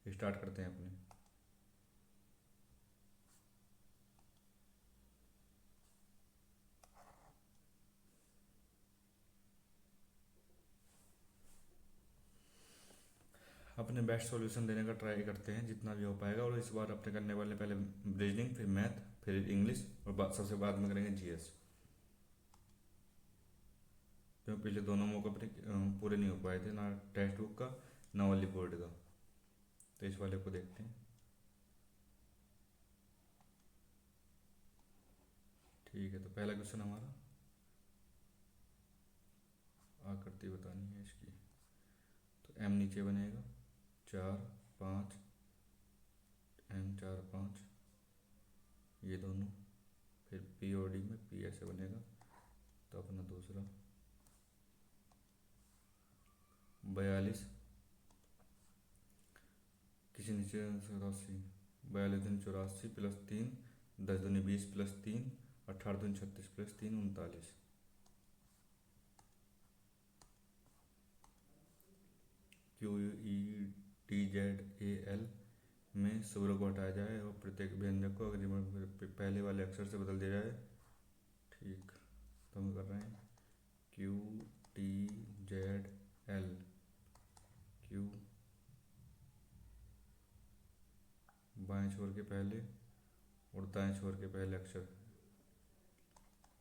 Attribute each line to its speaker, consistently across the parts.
Speaker 1: Start करते हैं अपने। अपने बेस्ट सॉल्यूशन देने का ट्राई करते हैं जितना भी हो पाएगा, और इस बार अपने करने वाले पहले रीजनिंग, फिर मैथ, फिर इंग्लिश, और सबसे बाद में करेंगे जीएस, क्योंकि पिछले दोनों मौके पर पूरे नहीं हो पाए थे, ना टेक्स्ट बुक का ना वाली बोर्ड का। तो इस वाले को देखते हैं। ठीक है, तो पहला क्वेश्चन हमारा, आकृति बतानी है इसकी। तो एम नीचे बनेगा, 4 5, एम 4 5, ये दोनों। फिर पी और डी में पी ऐसे बनेगा। तो अपना दूसरा 42, किसी नीचे 84, 42 × 84 +3, 10 × 20 +3, 18 × 36 +3, 39। QETZAL में सूर्य को हटाया जाए और प्रत्येक व्यंजक को अगर पहले वाले अक्षर से बदल दिया जाए। ठीक, तो हम कर रहे हैं QTZL। Q बाएं छोर के पहले और दाएं छोर के पहले अक्षर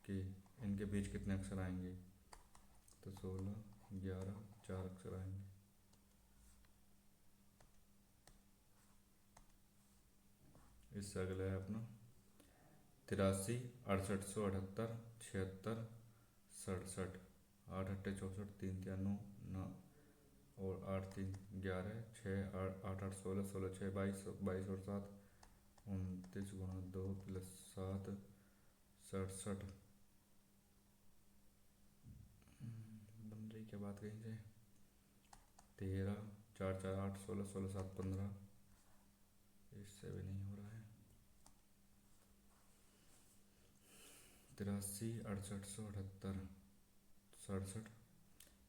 Speaker 1: के, इनके बीच कितने अक्षर आएंगे? तो 16, 11, 4 अक्षर आएंगे। इससे अगला है अपना 83, 6878, 76, 67, 8 8 64, 3 3 9 9, और 8 3 11, 6 8 8 16, 16 6 22, 22 और 7 29 × 2 + 7, 67। बन रही क्या बात कहीं से? 13 4 4 8 16 16 7 15, इससे भी नहीं हो रहा है। 83 6878 67,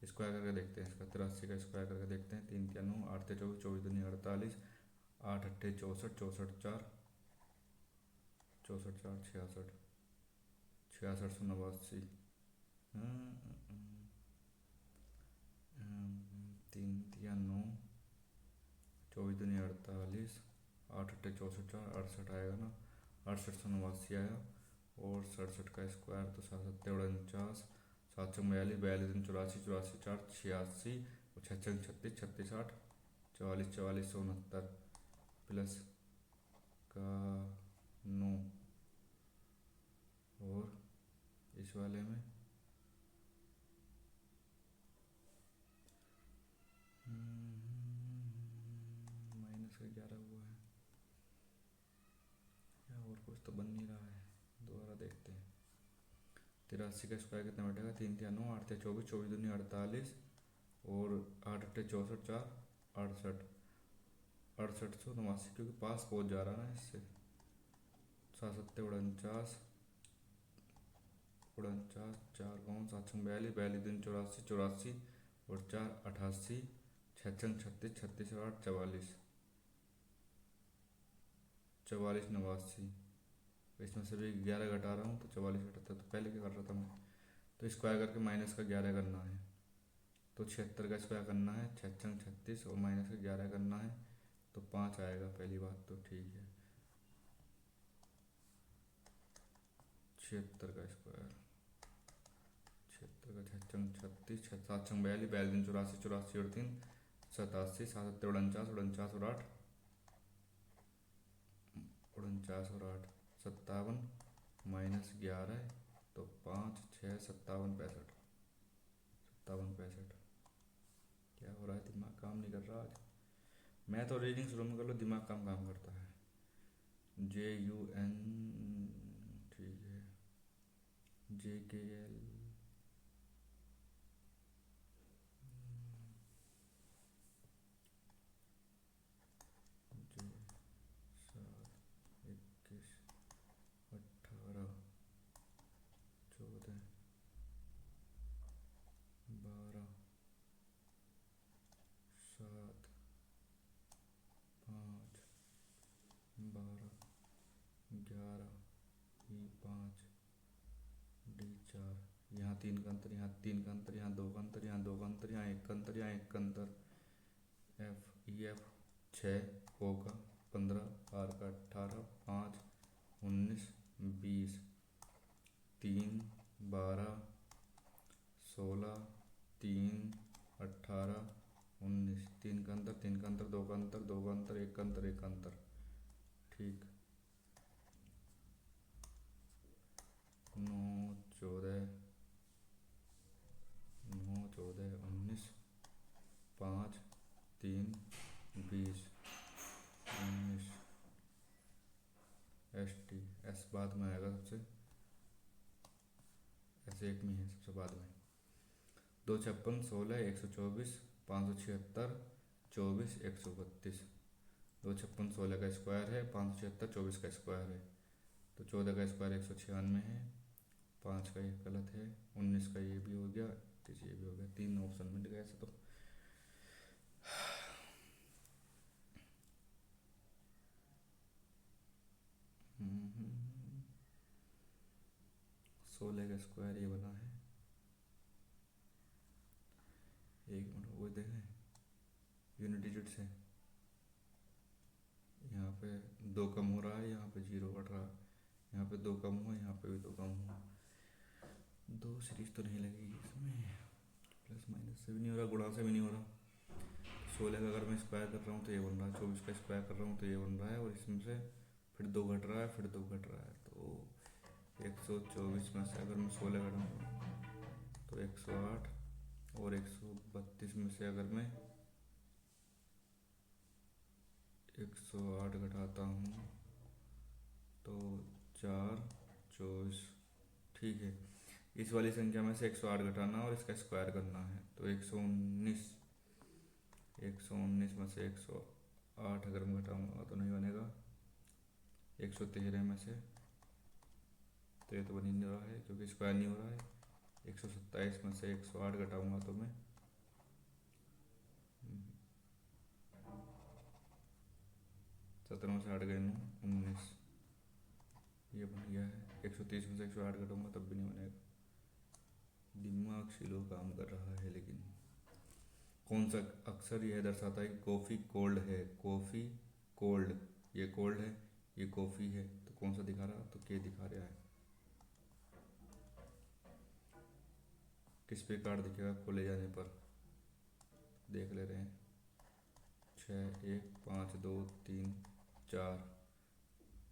Speaker 1: स्क्वायर करके देखते हैं इसका। 83 का स्क्वायर करके देखते हैं। 3 3 9, 8 24, 24 दूनी 48, 8 8 64, 64 4, 64 4 66, 66 सौ 89। 3 3 9, 24 दूनी 48, 8 8 64 4, 68 आएगा ना, 68 सौ 89 आया। और 67 का स्क्वायर तो 7 7 49, 7 सौ 42, 42 दूनी 84, 84 4 86, और 6 6 36, 36 8, 44 44 सौ 69 प्लस का 9। और इस वाले में -11 हुआ है, या और कुछ तो बन नहीं रहा है। दोबारा देखते हैं। 83 का स्क्वायर कितना बैठेगा? 3 3 9, 8 24, 24 दूनी 48, और 8 8 64 4, 68, 68 सौ 89, क्योंकि पास पहुंच जा रहा है ना इससे। 7 7 49, 49 4 5, 7 6 42, 42 दिन 84, 84, और 4 88, 6 6 36, 36 और 8 44, 44 89। इसमें से भी 11 घटा रहा हूँ तो 44 घटाता। तो पहले क्या कर रहा था मैं? तो स्क्वायर करके माइनस का 11 करना है। तो 76 का स्क्वायर करना है, 6 6 36, और माइनस का 11 करना है, तो 5 आएगा। पहली बात तो ठीक है। 76 का स्क्वायर, 76 का 6 36, 7 6 42, 42 दिन 84, 84 और 3 87, 7 7 49, 49 और 8 49 और 8 57, -11, तो 5 6 57 65, 57 65। क्या हो रहा है? दिमाग काम नहीं कर रहा आज। मैथ और रीडिंग शुरू में कर लो, दिमाग काम करता है। JUN, ठीक है। JKL, J 7 21 18 14 12 7 5, D4, यहाँ 3 का अंतर, यहाँ 3 का अंतर, यहाँ 2 का अंतर, यहाँ 2 का अंतर, यहाँ 1 का अंतर, यहाँ 1 का अंतर, F 6, O का 15, R का 18, 5 19 20, 3 12 16, 3 18 19, 3 का अंतर, 3 का अंतर, 2 का अंतर, 2 का अंतर, 1 का अंतर, 1 का अंतर। ठीक। 9 14 9 14 19, 5 3 20 19, एस बाद में आएगा सबसे, ऐसे एक में है सबसे बाद में। 2 56 16 124 576 24 132। 2 56 16 का स्क्वायर है, 576 24 का स्क्वायर है, तो 14 का स्क्वायर 196 है, 5 का ये गलत है, 19 का ये भी हो गया, 21 ये भी हो गया, 3 ऑप्शन मिल गया ऐसे तो। हम्म, 16 का स्क्वायर ये बना है, एक मिनट वो देखें यूनिट डिजिट से, यहाँ पे 2 कम हो रहा है, यहाँ पे 0 बढ़ रहा है, यहाँ पे 2 कम हुआ, यहाँ पे भी 2 कम हुआ, 2 सीरीज तो नहीं लगेगी इसमें, प्लस माइनस से भी नहीं हो रहा, गुणा से भी नहीं हो रहा। 16 का अगर मैं स्क्वायर कर रहा हूँ तो ये बन रहा है, 24 का स्क्वायर कर रहा हूँ तो ये बन रहा है, और इसमें से फिर 2 घट रहा है, फिर 2 घट रहा है, तो 124 में से अगर मैं 16 घटाऊँगा तो 108, और 132 में से अगर मैं 108 घटाता हूँ तो 4 24। ठीक है, इस वाली संख्या में से 108 घटाना और इसका स्क्वायर करना है, तो 119 में से 108 अगर मैं घटाऊँगा तो नहीं बनेगा, 113 में से, तो ये तो बन ही नहीं रहा है क्योंकि स्क्वायर नहीं हो रहा है। 127 में से 108 घटाऊँगा तो मैं 17 में से 8 गए 19, ये बन गया है। 130 में से 108 घटाऊँगा तब भी नहीं बनेगा, दिमाग स्लो काम कर रहा है। लेकिन कौन सा अक्सर यह दर्शाता है कि कॉफ़ी कोल्ड है, कॉफ़ी कोल्ड, ये कोल्ड है, ये कॉफ़ी है, तो कौन सा दिखा रहा, तो के दिखा रहा है। किस पे कार्ड दिखेगा खोले जाने पर, देख ले रहे हैं। 6 1 5 2 3 4,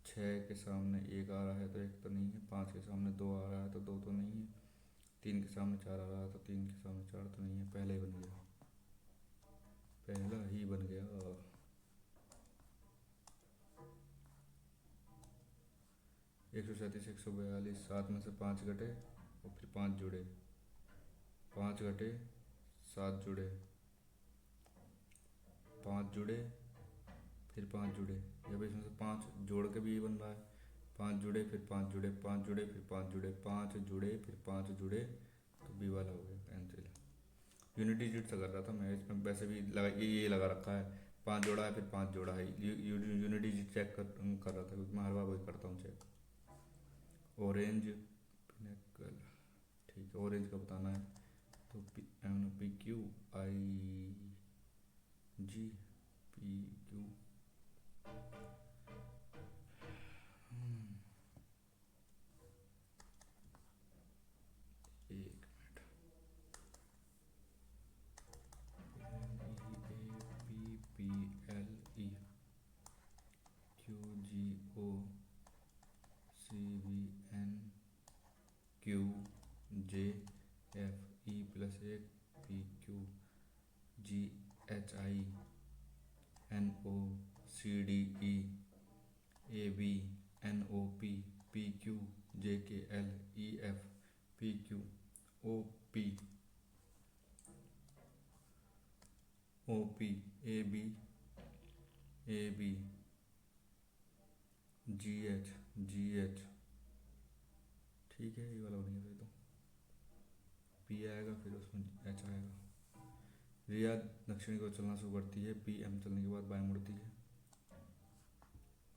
Speaker 1: 6 के सामने 1 आ रहा है तो 1 तो नहीं है, 5 के सामने 2 आ रहा है तो 2 तो नहीं है, 3 के सामने 4 आ रहा है तो 3 के सामने 4 तो नहीं है, पहले ही बन गया, पहला ही बन गया। 137 142, 7 में से 5 घटे और फिर 5 जुड़े, 5 घटे 7 जुड़े, 5 जुड़े फिर 5 जुड़े, जब इसमें से 5 जोड़ के भी ये बन रहा है, 5 जुड़े फिर 5 जुड़े, 5 जुड़े फिर 5 जुड़े, 5 जुड़े फिर 5 जुड़े, तो बी वाला हो गया कैंसिल। यूनिट डिजिट से कर रहा था मैं, इसमें वैसे भी लगा ये लगा रखा है, 5 जोड़ा है फिर 5 जोड़ा है, यूनिट डिजिट चेक कर रहा था क्योंकि मैं हर बार वही करता हूँ चेक। ऑरेंज पिनेकल, ठीक है, ऑरेंज का बताना है, तो PQ IG PQ, एक minute, PPLE QGOCVNQJFE plus 1 PQGHINOCDEABNOP PQJKLEF PQOP AB GH, ठीक है, ये वाला बन गया, तो P आएगा फिर उसमें H आएगा। रिया दक्षिणी को चलना शुरू करती है, PM चलने के बाद बाएं मुड़ती है।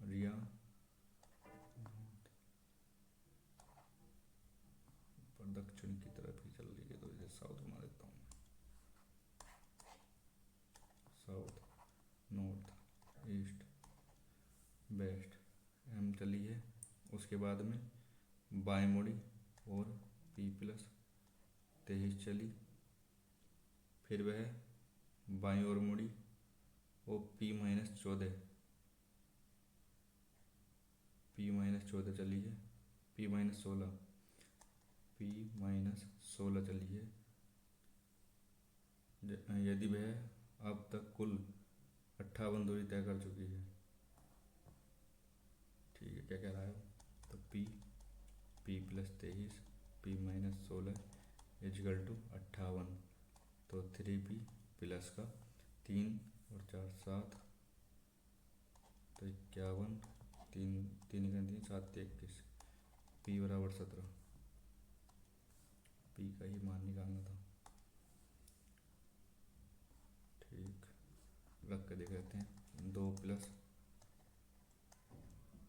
Speaker 1: रिया उसके बाद में बाएं मुड़ी और P+23 चली, फिर वह बाईं ओर मुड़ी और P-14 चली है, P-16 चली है। यदि वह अब तक कुल 58 दूरी तय कर चुकी है। ठीक है, क्या कह रहा है तो P+23 P-16 इजकल टू 58, तो 3P प्लस का 3 और 4 7, तो 51, 3 3 का 3 7 21, P बराबर 17। P का ही मान निकालना था। ठीक, रख के देख लेते हैं। 2 +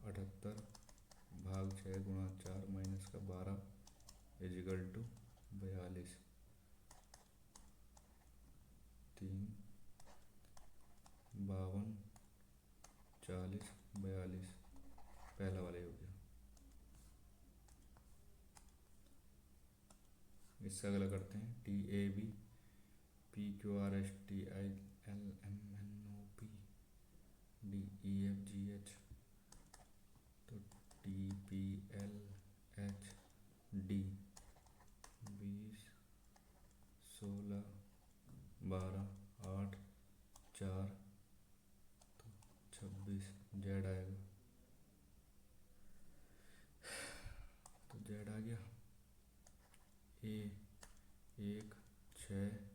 Speaker 1: 78 भाग 6 गुणा 4 माइनस का 12 इजकल टू 42, 3 52 40 42, पहला वाला ही हो गया। इससे अगला करते हैं TAB PQRS TILMNOP DEFGH, तो TPLHD 20 16 12 8 4, तो 26 जेड आएगा, तो जेड आ गया। A 1 6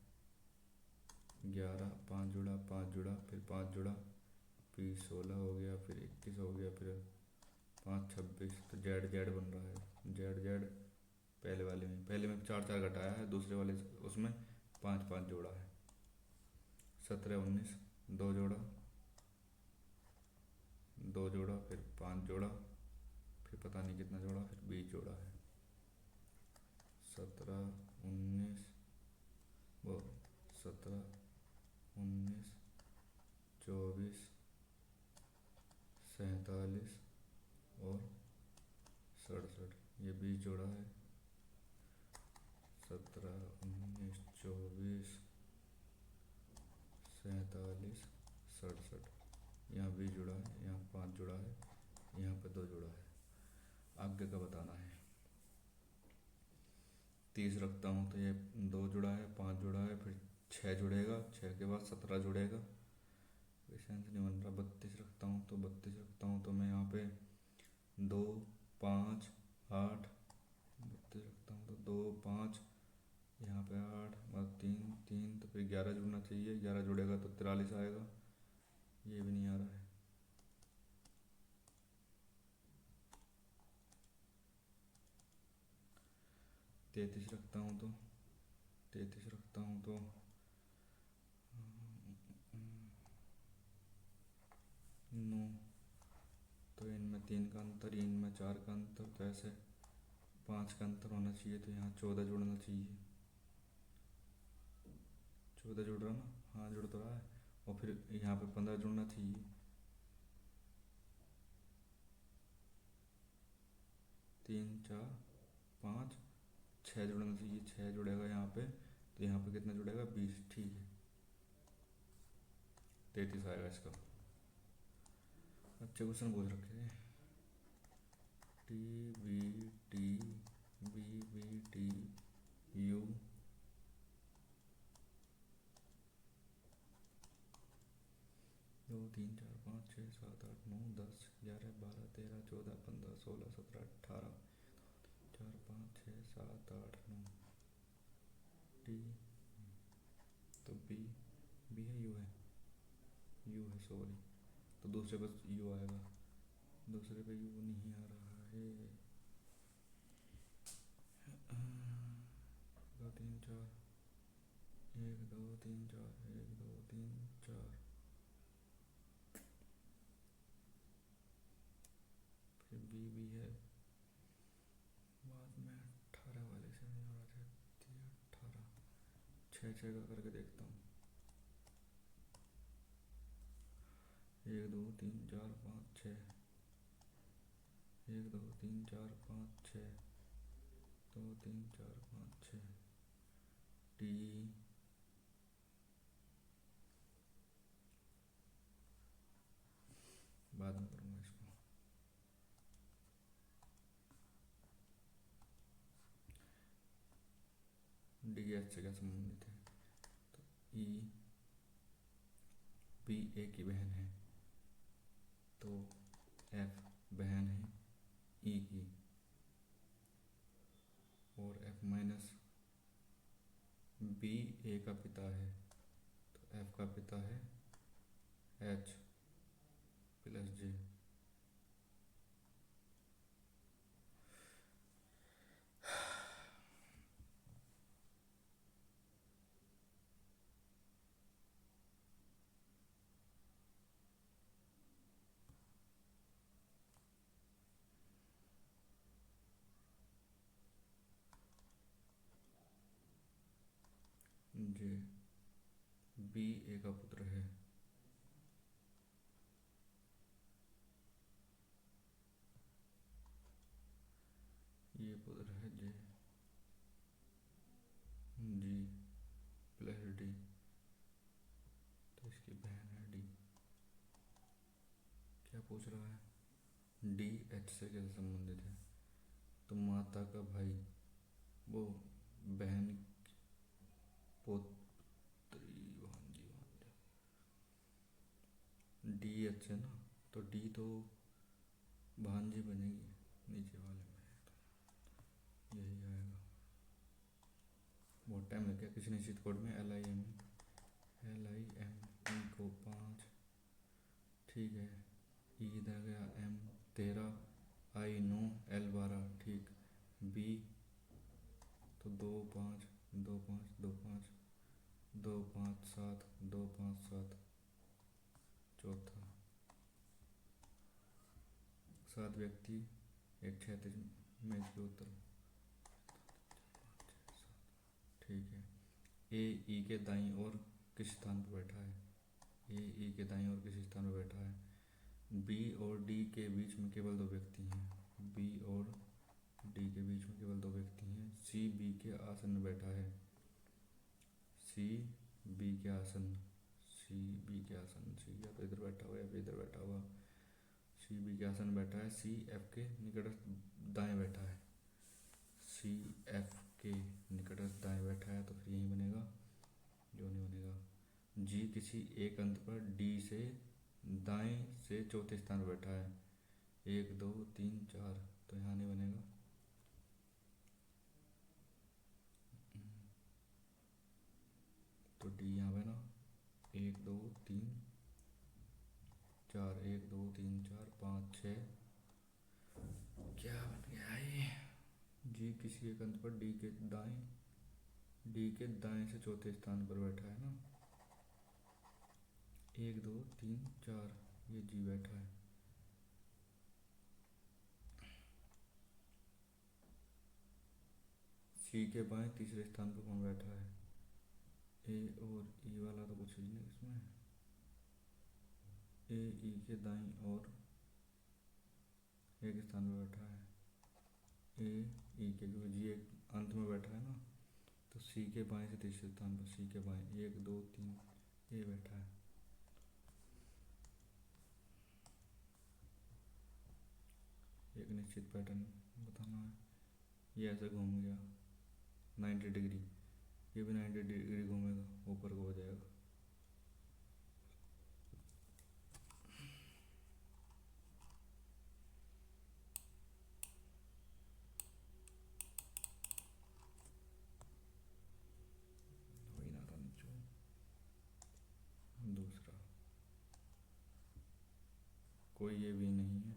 Speaker 1: 11 5 जुड़ा 5 जुड़ा फिर 5 जुड़ा, P16 हो गया, फिर 21 हो गया, फिर 5 26, तो जेड जेड बन रहा है। जेड जेड पहले में 4 4 घटाया है, दूसरे वाले उसमें 5 5 जोड़ा है। 17 19 2 जोड़ा, फिर 5 जोड़ा, फिर पता नहीं कितना जोड़ा, फिर 20 जोड़ा है। 17 19 24 47 और 67, ये 20 जोड़ा है। 17 19 24 47 67, यहाँ 20 जुड़ा है, यहाँ 5 जुड़ा है, यहाँ पे 2 जुड़ा है। आगे का बताना है। 30 रखता हूँ तो ये 2 जुड़ा है, 5 जुड़ा है, फिर 6 जुड़ेगा, 6 के बाद 17 जुड़ेगा, सेंस नहीं बन रहा। 32 रखता हूँ तो मैं यहाँ पे 2 5 8, 32 रखता हूँ तो 2 5, यहाँ पे 8 और 3 3, तो फिर 11 जुड़ना चाहिए, 11 जुड़ेगा तो 43 आएगा, ये भी नहीं आ रहा है। 33 रखता हूँ तो 9, तो इनमें 3 का अंतर, इनमें 4 का अंतर, तो ऐसे 5 का अंतर होना चाहिए, तो यहाँ 14 जुड़ना चाहिए। 14 जुड़ रहा ना, हाँ जुड़ तो रहा है, और फिर यहाँ पे 15 जुड़ना चाहिए। 3 4 5 6 जुड़ना चाहिए, 6 जुड़ेगा यहाँ पे, तो यहाँ पे कितना जुड़ेगा 20, ठीक है 33 आएगा इसका। अच्छे क्वेश्चन पूछ रखे हैं। TBT BBT U 2 3 4 5 6 7 8 9 10 11 12 13 14 15 16 17 18 4 5 6 7 8 9, T, तो B है, U है सॉरी, तो दूसरे पे U आएगा, दूसरे पे U नहीं आ रहा है। 2 3 4 1 2 3 4 1 2 3 4, फिर B भी है, बाद में 18 वाले से नहीं आ रहा था, 18 6 6 का करके देखता हूँ। 1 2 3 4 5 6, एक दो तीन चार पाँच छः, दो तीन चार पाँच छः, टी बाद में करूँगा इसको। डी एच से क्या संबंधित है, तो ई बी ए की बहन है, तो एफ बहन है ई की, और एफ माइनस बी ए का पिता है, तो एफ का पिता है एच प्लस जे। जे बी ए का पुत्र है, ये पुत्र है जे, जी प्लस डी, तो इसकी बहन है डी। क्या पूछ रहा है, डी एच से कैसे संबंधित है, तो माता का भाई वो बहन पोत्री भांजी भांजा, डी एच है ना, तो डी तो भांजी बनेगी नीचे वाले में, तो यही आएगा। बहुत टाइम लग गया किसी निश्चित कोड में, LIM ई को 5, ठीक है, ई इधर गया, M 13, I 9, L 12, ठीक, B तो 2 5 2 5 2 5 2 5 7 2 5 7, चौथा 7 व्यक्ति एक क्षैतिज मेज के उत्तर, ठीक है। ए ई के दाईं ओर किस स्थान पर बैठा है, ए ई के दाईं ओर किस स्थान पर बैठा है, बी और डी के बीच में केवल 2 व्यक्ति हैं, बी और डी के बीच में केवल 2 व्यक्ति हैं, सी बी के आसन में बैठा है, सी बी के आसन, सी बी के आसन, सी या तो इधर बैठा हुआ या फिर इधर बैठा हुआ, सी बी के आसन बैठा है, सी एफ के निकटस्थ दाएं बैठा है, सी एफ के निकटस्थ दाएं बैठा है, तो फिर यही बनेगा, जो नहीं बनेगा। जी किसी एक अंत पर डी से दाएं से चौथे स्थान पर बैठा है, 1 2 3 4, तो यहाँ नहीं बनेगा, तो डी यहाँ बना 1 2 3 4, 1 2 3 4 5 6, क्या बन गया ये, जी किसी एक अंत पर डी के दाएं से चौथे स्थान पर बैठा है ना, 1 2 3 4, ये जी बैठा है, सी के बाएं तीसरे स्थान पर कौन बैठा है, ए और ई वाला तो कुछ ही नहीं इसमें, ए ई के दाईं और एक स्थान पर बैठा है, ए ई के, क्योंकि जी एक अंत में बैठा है ना, तो सी के बाएं से तीसरे स्थान पर, सी के बाएं 1 2 3, ए बैठा है। एक निश्चित पैटर्न बताना है, ये ऐसे घूम गया 90 डिग्री, ये भी 90 डिग्री घूमेगा, ऊपर को हो जाएगा, वही ना था नीचे। दूसरा, कोई ये भी नहीं है,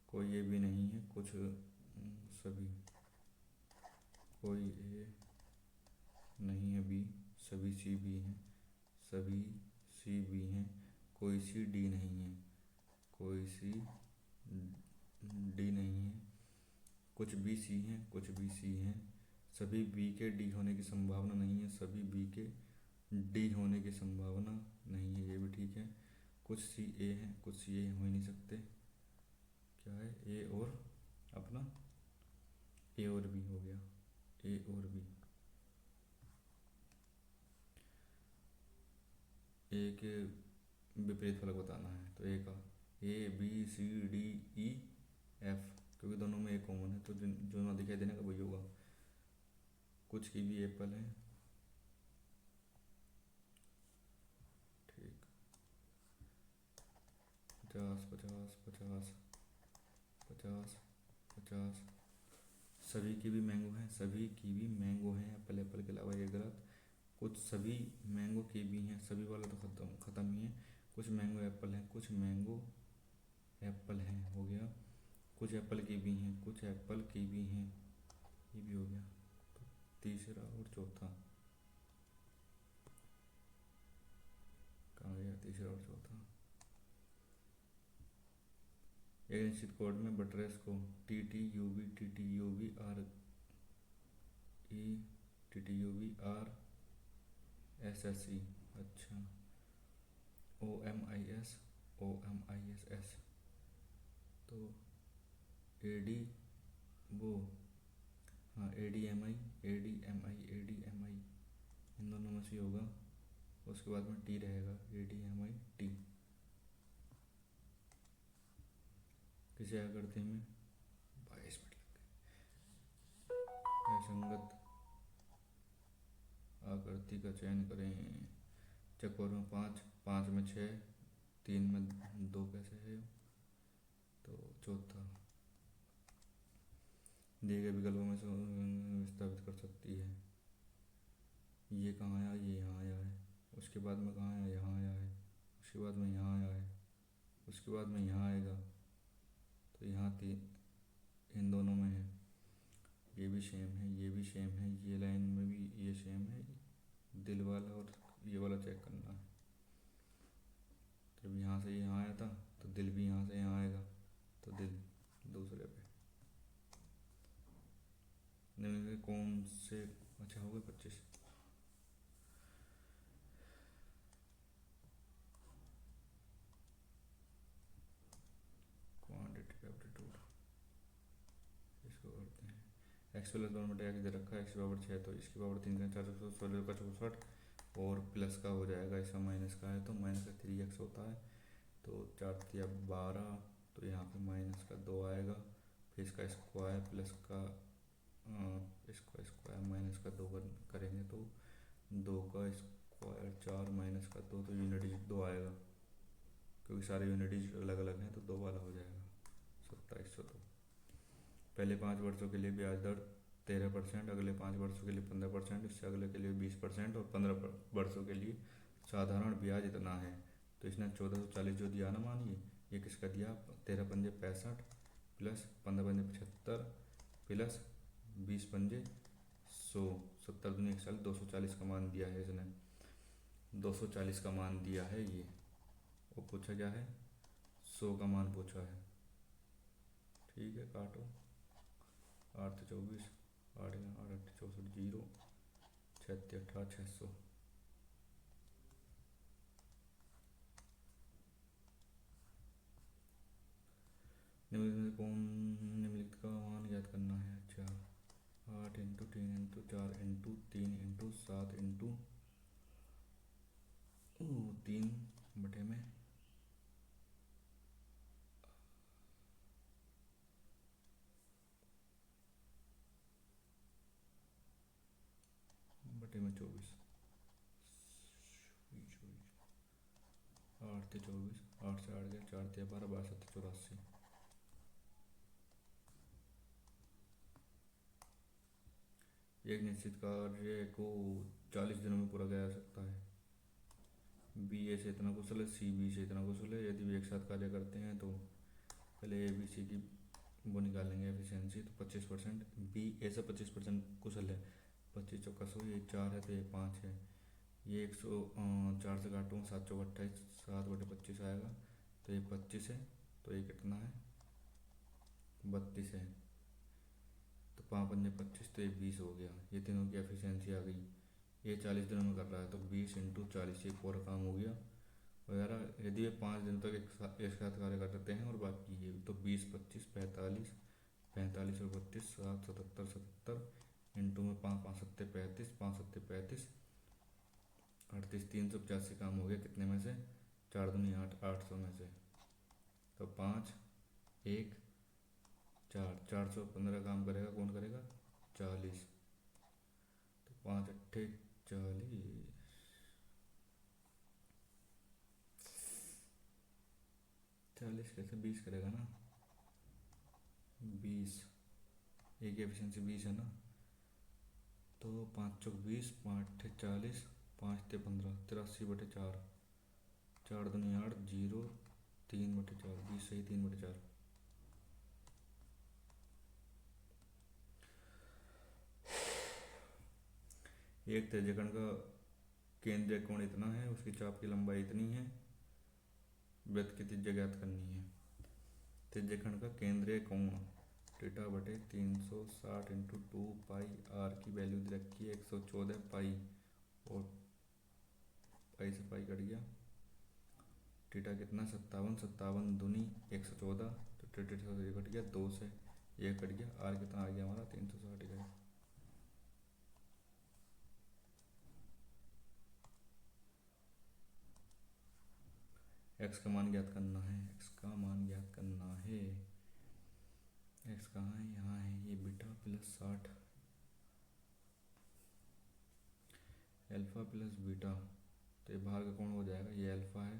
Speaker 1: कोई ये भी नहीं है, कुछ सभी, कोई ए नहीं है बी, सभी सी बी हैं, सभी सी बी हैं, कोई सी डी नहीं है, कोई सी डी नहीं है, कुछ बी सी हैं, कुछ बी सी हैं, सभी बी के डी होने की संभावना नहीं है, सभी बी के डी होने की संभावना नहीं है, ये भी ठीक है, कुछ सी ए हैं, कुछ सी ए हो ही नहीं सकते। क्या है, ए और अपना ए और बी हो गया, ए और बी। ए के विपरीत फलक बताना है तो ए का A B C D E F, क्योंकि दोनों में एक कॉमन है तो जो ना दिखाई देने का वही होगा। कुछ की भी एप्पल है, ठीक। 50 50 50 50 50। सभी की भी मैंगो हैं, सभी की भी मैंगो हैं, एप्पल एप्पल के अलावा ये गलत। कुछ सभी मैंगो की भी हैं, सभी वाला तो ख़त्म ही है। कुछ मैंगो एप्पल हैं, कुछ मैंगो एप्पल हैं, हो गया। कुछ एप्पल की भी हैं, कुछ एप्पल की भी हैं, ये भी हो गया। तो तीसरा और चौथा कहाँ गया, तीसरा और चौथा। एक निश्चित कोड में बटरेस को T T U B R E T R S S E, अच्छा, O M I S S, तो ए डी वो, हाँ A D M I A D M I A D M I, इन दोनों में से होगा। उसके बाद में टी रहेगा, A D M I T. किसे आकृति में 22 मिनट लग गए। असंगत आकृति का चयन करें। चकोर में 5, 5 में 6, 3 में 2 कैसे है। तो चौथा दिए गए विकल्पों में से विस्थापित कर सकती है। ये कहाँ आया, ये यहाँ आया है, उसके बाद में कहाँ आया, यहाँ आया है, उसके बाद में यहाँ आया है, उसके बाद में यहाँ आएगा। तो यहाँ इन दोनों में है, ये भी सेम है, ये भी सेम है, ये लाइन में भी ये सेम है। दिल वाला और ये वाला चेक करना है। जब यहाँ से यहाँ आया था तो दिल भी यहाँ से यहाँ आएगा, तो दिल दूसरे पे। निम्न कौन से, अच्छा हो गए 25। क्वांटिटेटिव एप्टीट्यूड, इसको करते हैं। एक्स प्लस 2/x दे रखा है, एक्स पावर 6, तो इसकी पावर 3 का 416 का 64, और प्लस का हो जाएगा, इसका माइनस का है तो माइनस का 3x होता है। तो 4 तिया 12, तो यहाँ पे माइनस का 2 आएगा। फिर इसका स्क्वायर प्लस का इसका स्क्वायर माइनस का 2 करेंगे तो 2 का स्क्वायर 4 माइनस का 2, तो यूनिट डिजिट 2 आएगा, क्योंकि सारे यूनिट डिजिट अलग अलग हैं तो 2 वाला हो जाएगा। 2702। पहले 5 वर्षों के लिए ब्याज दर 13%, अगले 5 वर्षों के लिए 15%, इससे अगले के लिए 20%, और 15 वर्षों के लिए साधारण ब्याज इतना है। तो इसने 1440 जो दिया ना, मानिए ये किसका दिया, 13 पंजे 65 प्लस 15 पंजे 75 प्लस 20 पंजे 100, 70 दूनी 140, 240 का मान दिया है इसने, 240 का मान दिया है ये। वो पूछा क्या है, 100 का मान पूछा है। ठीक है, काटो। 8 24, 8 8 64 0, 6 18 600। निम्नलिखित का मान ज्ञात करना है। अच्छा, 8 into 3 into 4 into 3 into 7 into 3 बटे में बटे में 24, 8 थे 24, 8 से 8 गया, 4 थे 12, 12 7 84। एक निश्चित कार्य को 40 दिनों में पूरा किया जा सकता है। बी ए से इतना कुशल है, सी बी से इतना कुशल है। यदि वे एक साथ कार्य करते हैं तो पहले ए बी सी की वो निकालेंगे एफिशिएंसी, तो 25%। बी ए से 25% कुशल है, 25 चौका 100, ये 4 है तो ये 5 है। ये 104 से काटूँ, 7 चौका 28, 7 बटे 25 आएगा, तो ये 25 है, तो ये कितना है 32 है। तो 5 पंजे 25, तो ये 20 हो गया। ये तीनों की एफिशिएंसी आ गई। ये 40 दिनों में कर रहा है तो 20 इंटू 40, एक और काम हो गया। वगैरह। यदि वे 5 दिन तक एक साथ कार्य करते हैं और बाकी ये तो 20, 25, 45, 45 और 32, 7, 77, 77 इंटू में 5, 5 सत्ते 35, 5 सत्ते 35, 38, 385 काम हो गया कितने में से? 4 दूनी 8, 800 में से। तो 5, 1, 4, 415 काम करेगा, कौन करेगा? 40। तो 5 अट्ठे 40, 40 कैसे 20 करेगा ना, 20, एक की एफिशिएंसी 20 है ना। तो 5 चौक 20, 5 अट्ठे 40, 5 ते 15, 83/4, 4 दूनी 8, 0, 3/4, 20 सही 3/4। एक त्रिज्यखंड का केंद्रीय कोण इतना है, उसकी चाप की लंबाई इतनी है, वृत्त की त्रिज्या ज्ञात करनी है। त्रिज्यखंड का केंद्रीय कोण θ/360 इंटू 2 पाई आर की वैल्यू दे रखी है 114 पाई, और पाई से पाई कट गया। थीटा कितना? 57, 57 दूनी 114, तो थीटा से कट गया 2 से 1 कट गया, आर कितना आ गया हमारा? 360 गया। एक्स का मान ज्ञात करना है, एक्स का मान ज्ञात करना है। एक्स कहाँ है? यहाँ है, ये beta plus 60 alpha plus beta, तो ये बाहर का कौन हो जाएगा? ये अल्फा है,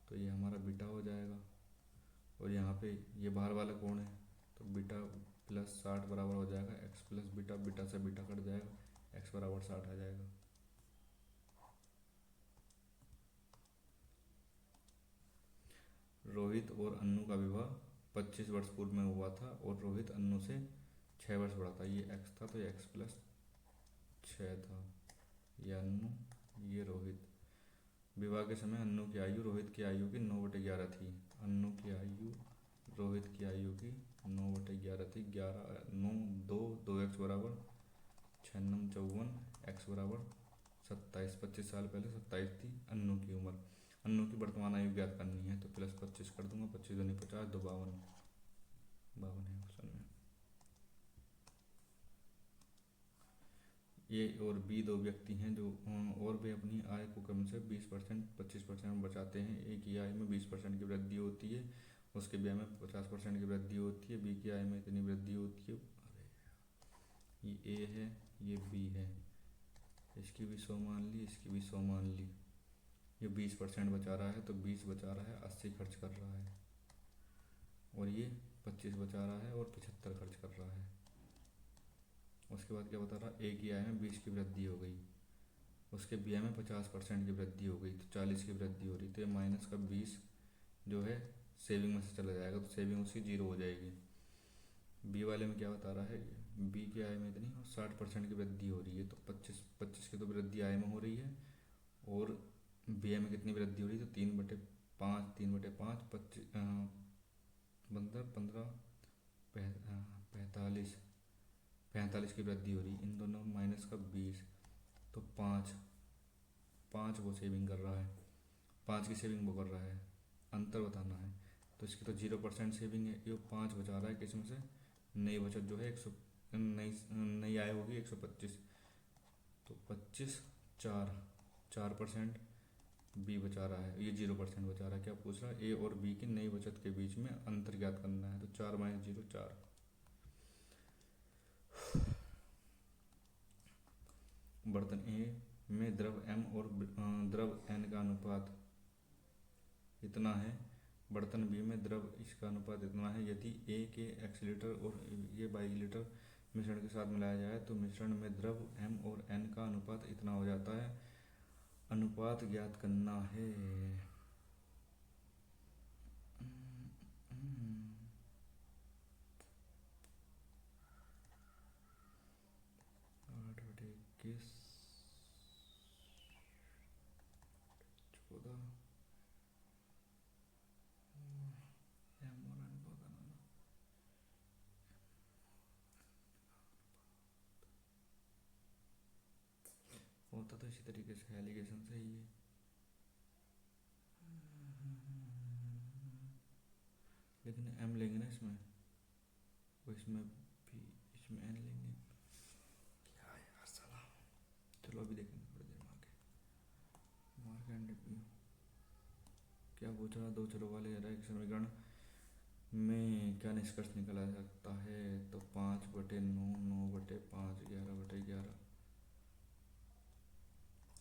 Speaker 1: तो ये हमारा बीटा हो जाएगा। और यहाँ पे ये बाहर वाला कौन है? तो बीटा प्लस 60 बराबर हो जाएगा एक्स प्लस बीटा, बीटा से बीटा कट जाएगा, एक्स बराबर 60 आ जाएगा। रोहित और अन्नू का विवाह 25 वर्ष पूर्व में हुआ था, और रोहित अन्नू से 6 वर्ष बड़ा था। ये एक्स था, तो ये एक्स प्लस 6 था। ये अन्नू, ये रोहित। विवाह के समय अन्नू की आयु रोहित की आयु की 9/11 थी। अन्नू की आयु रोहित की आयु की 9/11 थी। 11, 9, 2, 2x बराबर 6, 9, 54, एक्स बराबर 27। 25 साल पहले 27 थी अन्नू की उम्र। अन्नू की वर्तमान आयु ज्ञात करनी है, तो प्लस 25 कर दूंगा, 25 दूनी 50, 2 52, 52 है ऑप्शन में। ए और बी दो व्यक्ति हैं जो और वे अपनी आय को कम से 20%, 25% बचाते हैं। ए की आय में 20% की वृद्धि होती है, उसके व्यय में 50% की वृद्धि होती है। बी की आय में इतनी वृद्धि होती है। ये ए है, ये बी है, इसकी भी 100 मान ली, इसकी भी 100 मान ली। ये 20% बचा रहा है, तो 20 बचा रहा है, 80 खर्च कर रहा है। और ये 25 बचा रहा है और 75 खर्च कर रहा है। उसके बाद क्या बता रहा? ए की आय में 20 की वृद्धि हो गई, उसके व्यय में 50% की वृद्धि हो गई, तो 40 की वृद्धि हो रही। तो ये माइनस का 20 जो है सेविंग में से चला जाएगा, तो सेविंग उसकी 0 हो जाएगी। बी वाले में क्या बता रहा है? बी की आय में इतनी और 60% की वृद्धि हो रही है, तो 25 की तो वृद्धि आय में हो रही है, और व्यय में कितनी वृद्धि हो रही है? तो 3/5, 3/5, 25, 15, 15, 45, 45 की वृद्धि हो रही है। इन दोनों माइनस का 20, तो 5 वो सेविंग कर रहा है, 5 की सेविंग वो कर रहा है, अंतर बताना है। तो इसकी तो 0% सेविंग है, ये 5 बचा रहा है, किसमें से? नई बचत जो है 100, नई आय होगी 125, तो 25, 4% बी बचा रहा है, ये 0% बचा रहा है। क्या पूछ रहा है? ए और बी की नई बचत के बीच में अंतर ज्ञात करना है, तो 4 - 0, 4। बर्तन ए में द्रव एम और द्रव एन का अनुपात इतना है, बर्तन बी में द्रव इसका अनुपात इतना है। यदि ए के x लीटर और ये 22 लीटर मिश्रण के साथ मिलाया जाए, तो मिश्रण में द्रव एम और एन का अनुपात इतना हो जाता है। अनुपात ज्ञात करना है। 8/21, 14, एम और एन का होता तो इसी तरीके से एलिगेशन से ही है। लेकिन एम लेंगे ना इसमें, और इसमें भी, इसमें एन लेंगे। क्या यार साला, चलो अभी देखेंगे थोड़ी देर में आगे। मार्क एंड क्या पूछ रहा, दो चरों वाले रैखिक समीकरण में क्या निष्कर्ष निकला जा सकता है? तो 5/9, 9/5, 11/11,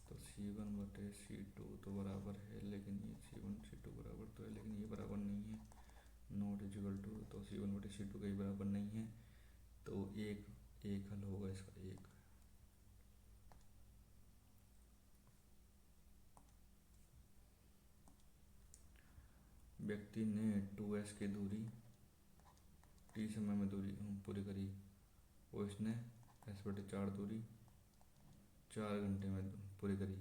Speaker 1: तो C1/C2 तो बराबर है, लेकिन ये C1 C2 बराबर तो है, लेकिन ये बराबर नहीं है। नॉट इजिकल टू, तो C1/C2 का ही बराबर नहीं है, तो एक एक हल होगा इसका, एक। व्यक्ति ने 2s की दूरी t समय में दूरी पूरी करी, और इसने s/4 दूरी 4 घंटे में पूरी करी।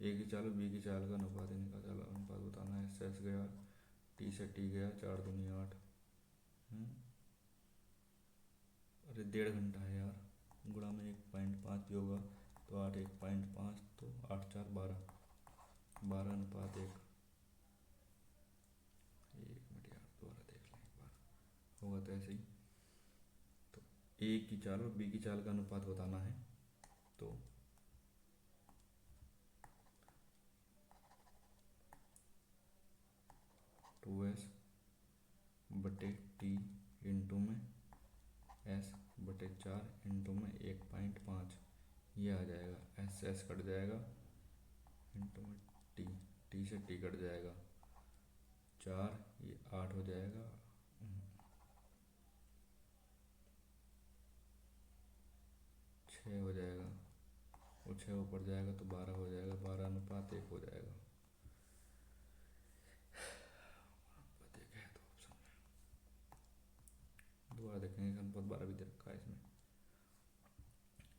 Speaker 1: ए की चाल और बी की चाल का अनुपात, इनका चाल अनुपात बताना है। s गया, t से t गया, 4 दूनी 8। अरे 1.5 घंटा है यार, गुणा में 1.5 भी होगा तो 8, 1.5 तो 8 4 12, 12:1। एक मिनट यार, दोबारा देख लें एक बार, होगा तो ऐसे ही। तो ए की चाल और बी की चाल का अनुपात बताना है, तो टू एस बटे टी इंटू में s/4 इंटू में 1.5, ये आ जाएगा। s कट जाएगा, इंटू में टी, टी से टी कट जाएगा, 4, ये 8 हो जाएगा, 6 हो जाएगा, और 6 ऊपर जाएगा तो 12 हो जाएगा, 12:1 हो जाएगा। देखा है तो ऑप्शन में, दोबारा देखेंगे, अनुपात 12 भी दे रखा है इसमें।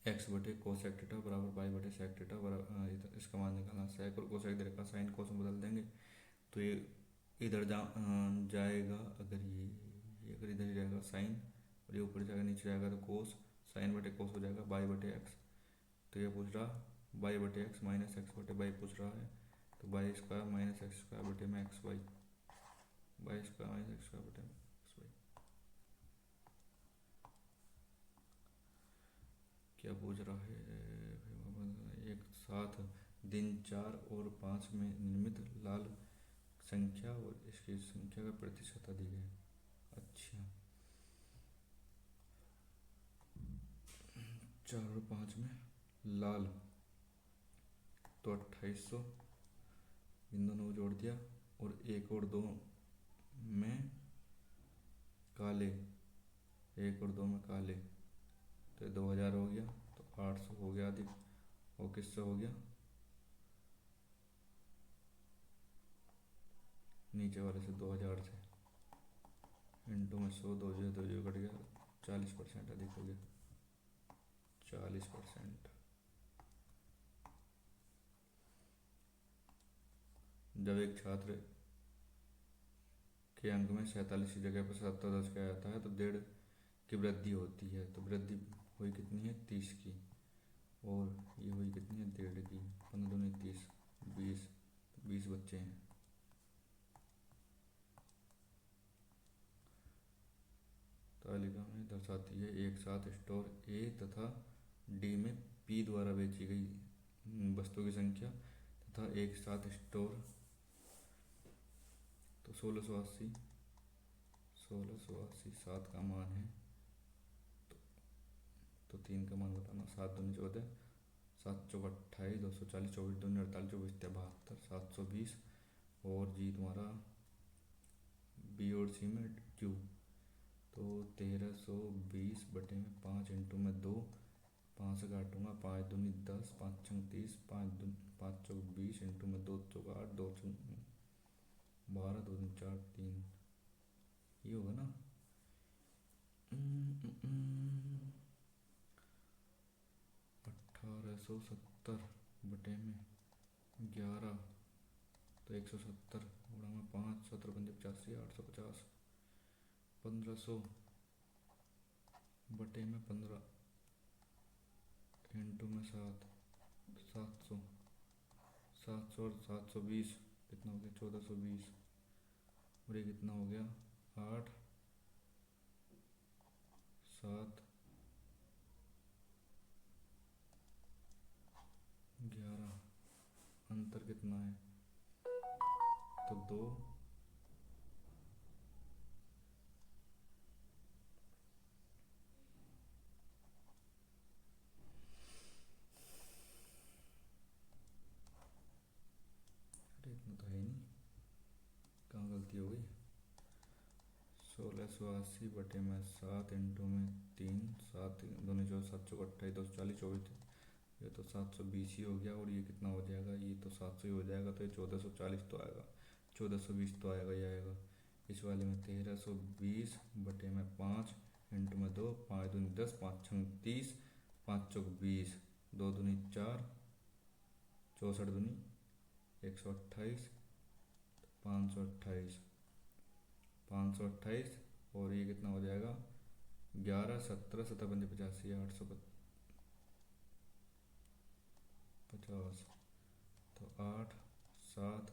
Speaker 1: x/cos थीटा बराबर y/sec थीटा बराबर, इसका मान निकालना। sec और cosec दे रखा, साइन cos में बदल देंगे तो ये इधर जाएगा, अगर ये अगर इधर ही रहेगा साइन, और ये ऊपर जाएगा नीचे जाएगा तो cos, sin/cos हो जाएगा y/x। तो ये पूछ रहा y/x माइनस x/y पूछ रहा है, तो y² माइनस x² बटे में xy, y² माइनस x² बटे में xy। क्या पूछ रहा है? एक साथ दिन 4 और 5 में निर्मित लाल संख्या और इसकी संख्या का प्रतिशत अधिक है। अच्छा, 4 और 5 में लाल, तो 2800, इन दोनों को जोड़ दिया, और 1 और 2 में काले, 1 और 2 में काले, तो 2000 हो गया, तो 800 हो गया अधिक, और किससे हो गया? नीचे वाले से 2000 से, इंटू में 100, 2 कट गया, 40% अधिक हो गया, 40%। जब एक छात्र के अंक में 47 की जगह पर 70 दर्ज किया जाता है तो 1.5 की वृद्धि होती है, तो वृद्धि हुई कितनी है? 30 की, और ये हुई कितनी है? 1.5 की। 15 दूनी 30, 20 बच्चे हैं। तालिका में दर्शाती है एक साथ स्टोर ए तथा डी में पी द्वारा बेची गई वस्तुओं की संख्या तथा एक साथ स्टोर, तो 1680 7 का मान है, तो 3 का मान बताना। 7 दूनी 14, 7 चौक 28, 240, 24 दूनी 48, 24 72, 720, और जी तुम्हारा बी और सी में क्यू, तो 1320 बटे में 5 इंटू में 2, 5 से काटूंगा, 5 दूनी 10, 5 छंग 30, 5 चौक 20 इंटू में 2 चौक 8, 2 छंग 12, 2 दूनी 4, 3, ये होगा ना। 1870 बटे में 11, तो 170 गुणा में 5, 17×5 = 850, 1500 बटे में 15 इंटू में 7, 700, 700 और 720 कितना हो गया? 1420, और ये कितना हो गया? 8 7 11, अंतर कितना है तो 2, इतना तो है ही नहीं, कहाँ गलती हो गई। 1680 बटे में 7 इंटू में 3, 7 दूनी 24, 7 चौक 28, 240, 24, ये तो 720 ही हो गया। और ये कितना हो जाएगा, ये तो 700 ही हो जाएगा, तो ये 1440 तो आएगा, 1420 तो आएगा ही आएगा। इस वाले में 1320 बटे में 5 इंटू में 2, 5 दूनी 10, 5 छंग 30, 5 चौक 20, 2 दूनी 4, 64 दूनी 128, 528, 528 और ये कितना हो जाएगा 11, 17, 17 पंजे 85, 850, तो 8 7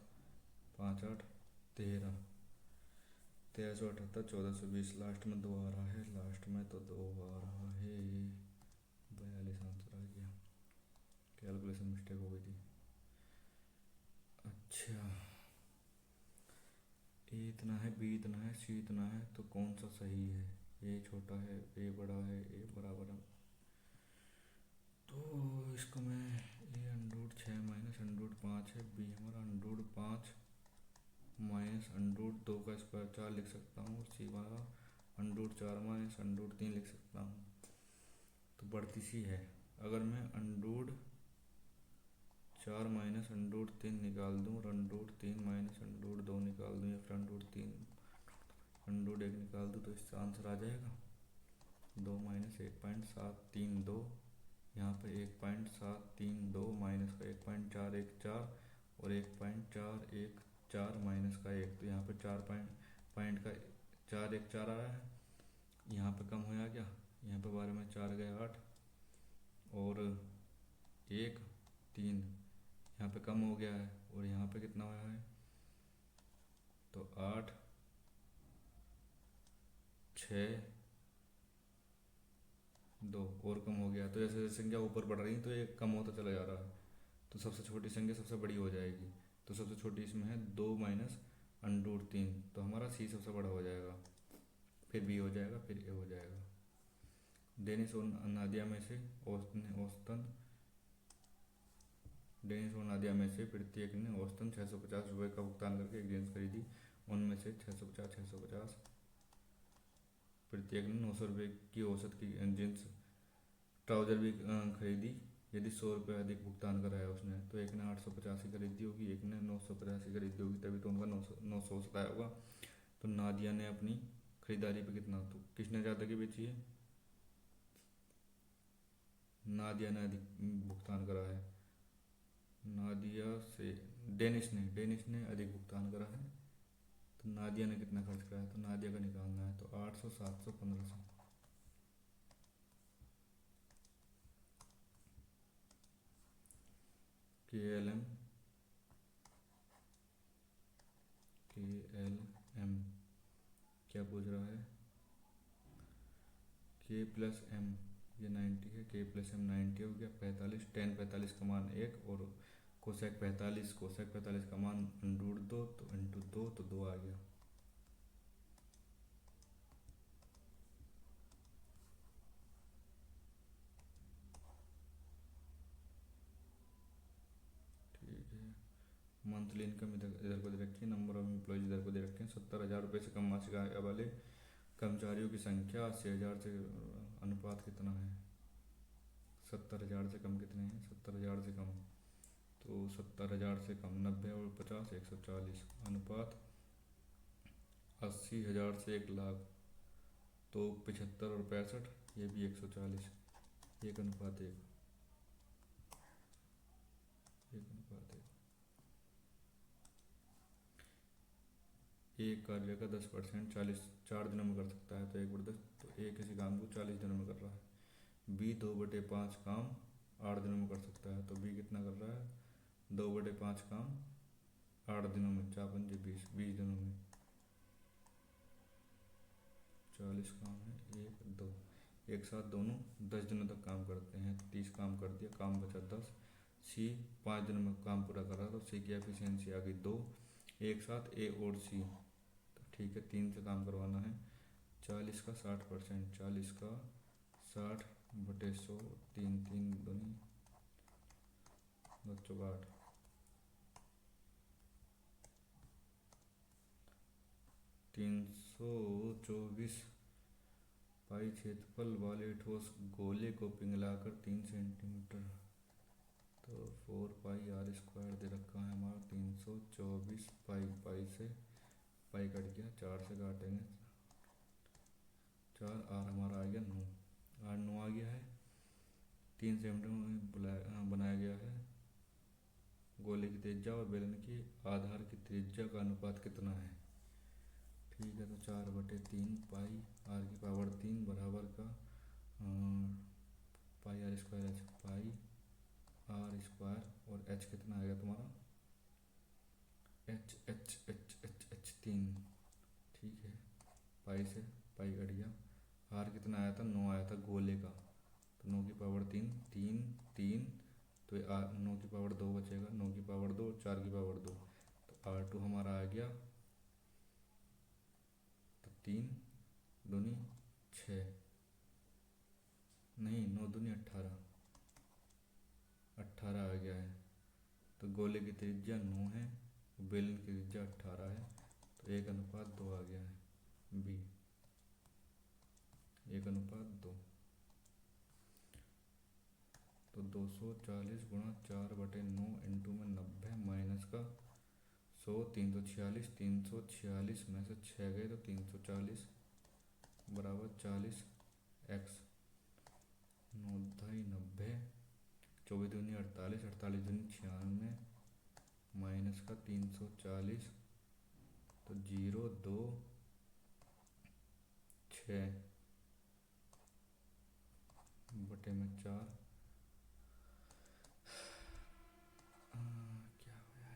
Speaker 1: 5 8 13, 1378, 1420, लास्ट में 2 आ रहा है, लास्ट में तो 2 आ रहा है, 42 आंसर आ गया, कैलकुलेशन मिस्टेक हो गई थी। अच्छा, ए इतना है, बी इतना है, सी इतना है, तो कौन सा सही है, ए छोटा है, ए बड़ा है, ए बराबर है, तो इसको मैं ए अंडरूट 6 माइनस अंडरूट 5 है, बी हमारा अंडरूट 5 माइनस अंडरूट 2 का स्क्वायर 4 लिख सकता हूँ, सी वाला अंडरूट 4 माइनस अंडरूट 3 लिख सकता हूँ। तो बढ़ती सी है, अगर मैं अंडरूट 4 माइनस अंडरूट 3 निकाल दूँ और अंडरूट 3 माइनस अंडरूट 2 निकाल दूँ, या फिर अंडरूट 3 अंडरूट 1 निकाल दूँ, तो इसका आंसर आ जाएगा 2 माइनस 1.732, यहाँ पे 1.732 माइनस का 1.414 और 1.414 माइनस का 1, तो यहाँ पे 4 पॉइंट का 414 आ रहा है, यहाँ पे कम होया क्या, यहाँ पे 12 में 4 गए 8 और 1 3, यहाँ पे कम हो गया है, और यहाँ पे कितना हुआ है तो 8 6 2 और कम हो गया। तो जैसे जैसे संख्या ऊपर बढ़ रही है तो ये कम होता चला जा रहा है, तो सबसे छोटी संख्या सबसे बड़ी हो जाएगी, तो सबसे छोटी इसमें है 2 माइनस अंडरूट 3, तो हमारा सी सबसे बड़ा हो जाएगा, फिर बी हो जाएगा, फिर ए हो जाएगा। डेनिस और नादिया में से औसतन डेनिस और नादिया में से प्रत्येक ने औसतन 650 रुपये का भुगतान करके एक जींस खरीदी, उनमें से 650 प्रत्येक ने 900 रुपये की औसत की जींस ट्राउज़र भी खरीदी, यदि 100 रुपये अधिक भुगतान कराया उसने, तो एक ने 885 खरीदी होगी, एक ने 985 खरीदी होगी, तभी तो उनका 900 सताया होगा। तो नादिया ने अपनी खरीदारी पे कितना, तो किसने ज़्यादा की बेची है, नादिया ने अधिक भुगतान करा है, नादिया से डेनिस ने अधिक भुगतान करा है, तो नादिया ने कितना खर्च करा है, तो नादिया का निकालना है, तो 800 700 1500, KLM क्या पूछ रहा है, K प्लस एम, ये 90 है, K प्लस एम 90 हो गया, 45 10 45 का मान 1 और कोसेक 45 का मान अंडरूट 2, तो इंटू 2 तो 2 आ गया। ठीक है, मंथली इनकम इधर को दे रखी है, नंबर ऑफ एम्प्लॉयज इधर को दे रखे हैं, 70,000 रुपये से कम मासिक आय वाले कर्मचारियों की संख्या 80,000 से अनुपात कितना है, 70,000 से कम कितने हैं, 70,000 से कम, तो 70,000 से कम 90 और 50 140, अनुपात 80,000 से 1,00,000, तो 75 और 65, ये भी 140, 1:1, 1:1। एक कार्य का 10% 4 दिनों में कर सकता है, तो 1/10, तो ए किसी काम को 40 दिनों में कर रहा है। बी 2/5 काम 8 दिनों में कर सकता है, तो बी कितना कर रहा है 2/5 काम 8 दिनों में, 4 पंजे 20 दिनों में। 40 काम है, 1 2, एक साथ दोनों 10 दिनों तक काम करते हैं। 30 काम कर दिया, काम बचा 10। सी 5 दिनों में काम पूरा करा तो सी की एफिशिएंसी आ गई 2, एक साथ ए और सी। तो ठीक है, 3 से काम करवाना है। 40 का 60%, 40 का 60/100, 3 3 दूनी 10 चौका 8, 324 पाई क्षेत्रफल वाले ठोस गोले को पिघलाकर 3 सेंटीमीटर, तो 4 पाई r² दे रखा है हमारा। 324 पाई, पाई से पाई कट गया, 4 से काटेंगे 4, आर हमारा आ गया 9, आर 9 आ गया है। 3 सेंटीमीटर बनाया गया है। गोले की त्रिज्या और बेलन की आधार की त्रिज्या का अनुपात कितना है? ठीक है, तो 4/3 पाई r³ बराबर का पाई r² h, पाई r² और h कितना आएगा तुम्हारा? h h h h h 3। ठीक है, पाई से पाई कट गया। r कितना आया था? 9 आया था गोले का, तो 9/3 3 3, तो 9/2 बचेगा, 9/2 4/2, तो r2 हमारा आ गया, तो 3 दूनी 6, नहीं 9 दूनी 18, 18 आ गया है। तो गोले की त्रिज्या 9 है, बेलन की त्रिज्या 18 है, तो 1:2 आ गया है बी, 1:2। तो 240 गुणा 4/9 इंटू में 90 माइनस का 100, 346, 346 में से 6 गए तो 340 बराबर 40 x, 9 × 90, 24 दूनी 48, 48 दूनी 96 माइनस का 340, तो 0 2 6 बटे में 4, क्या होया है?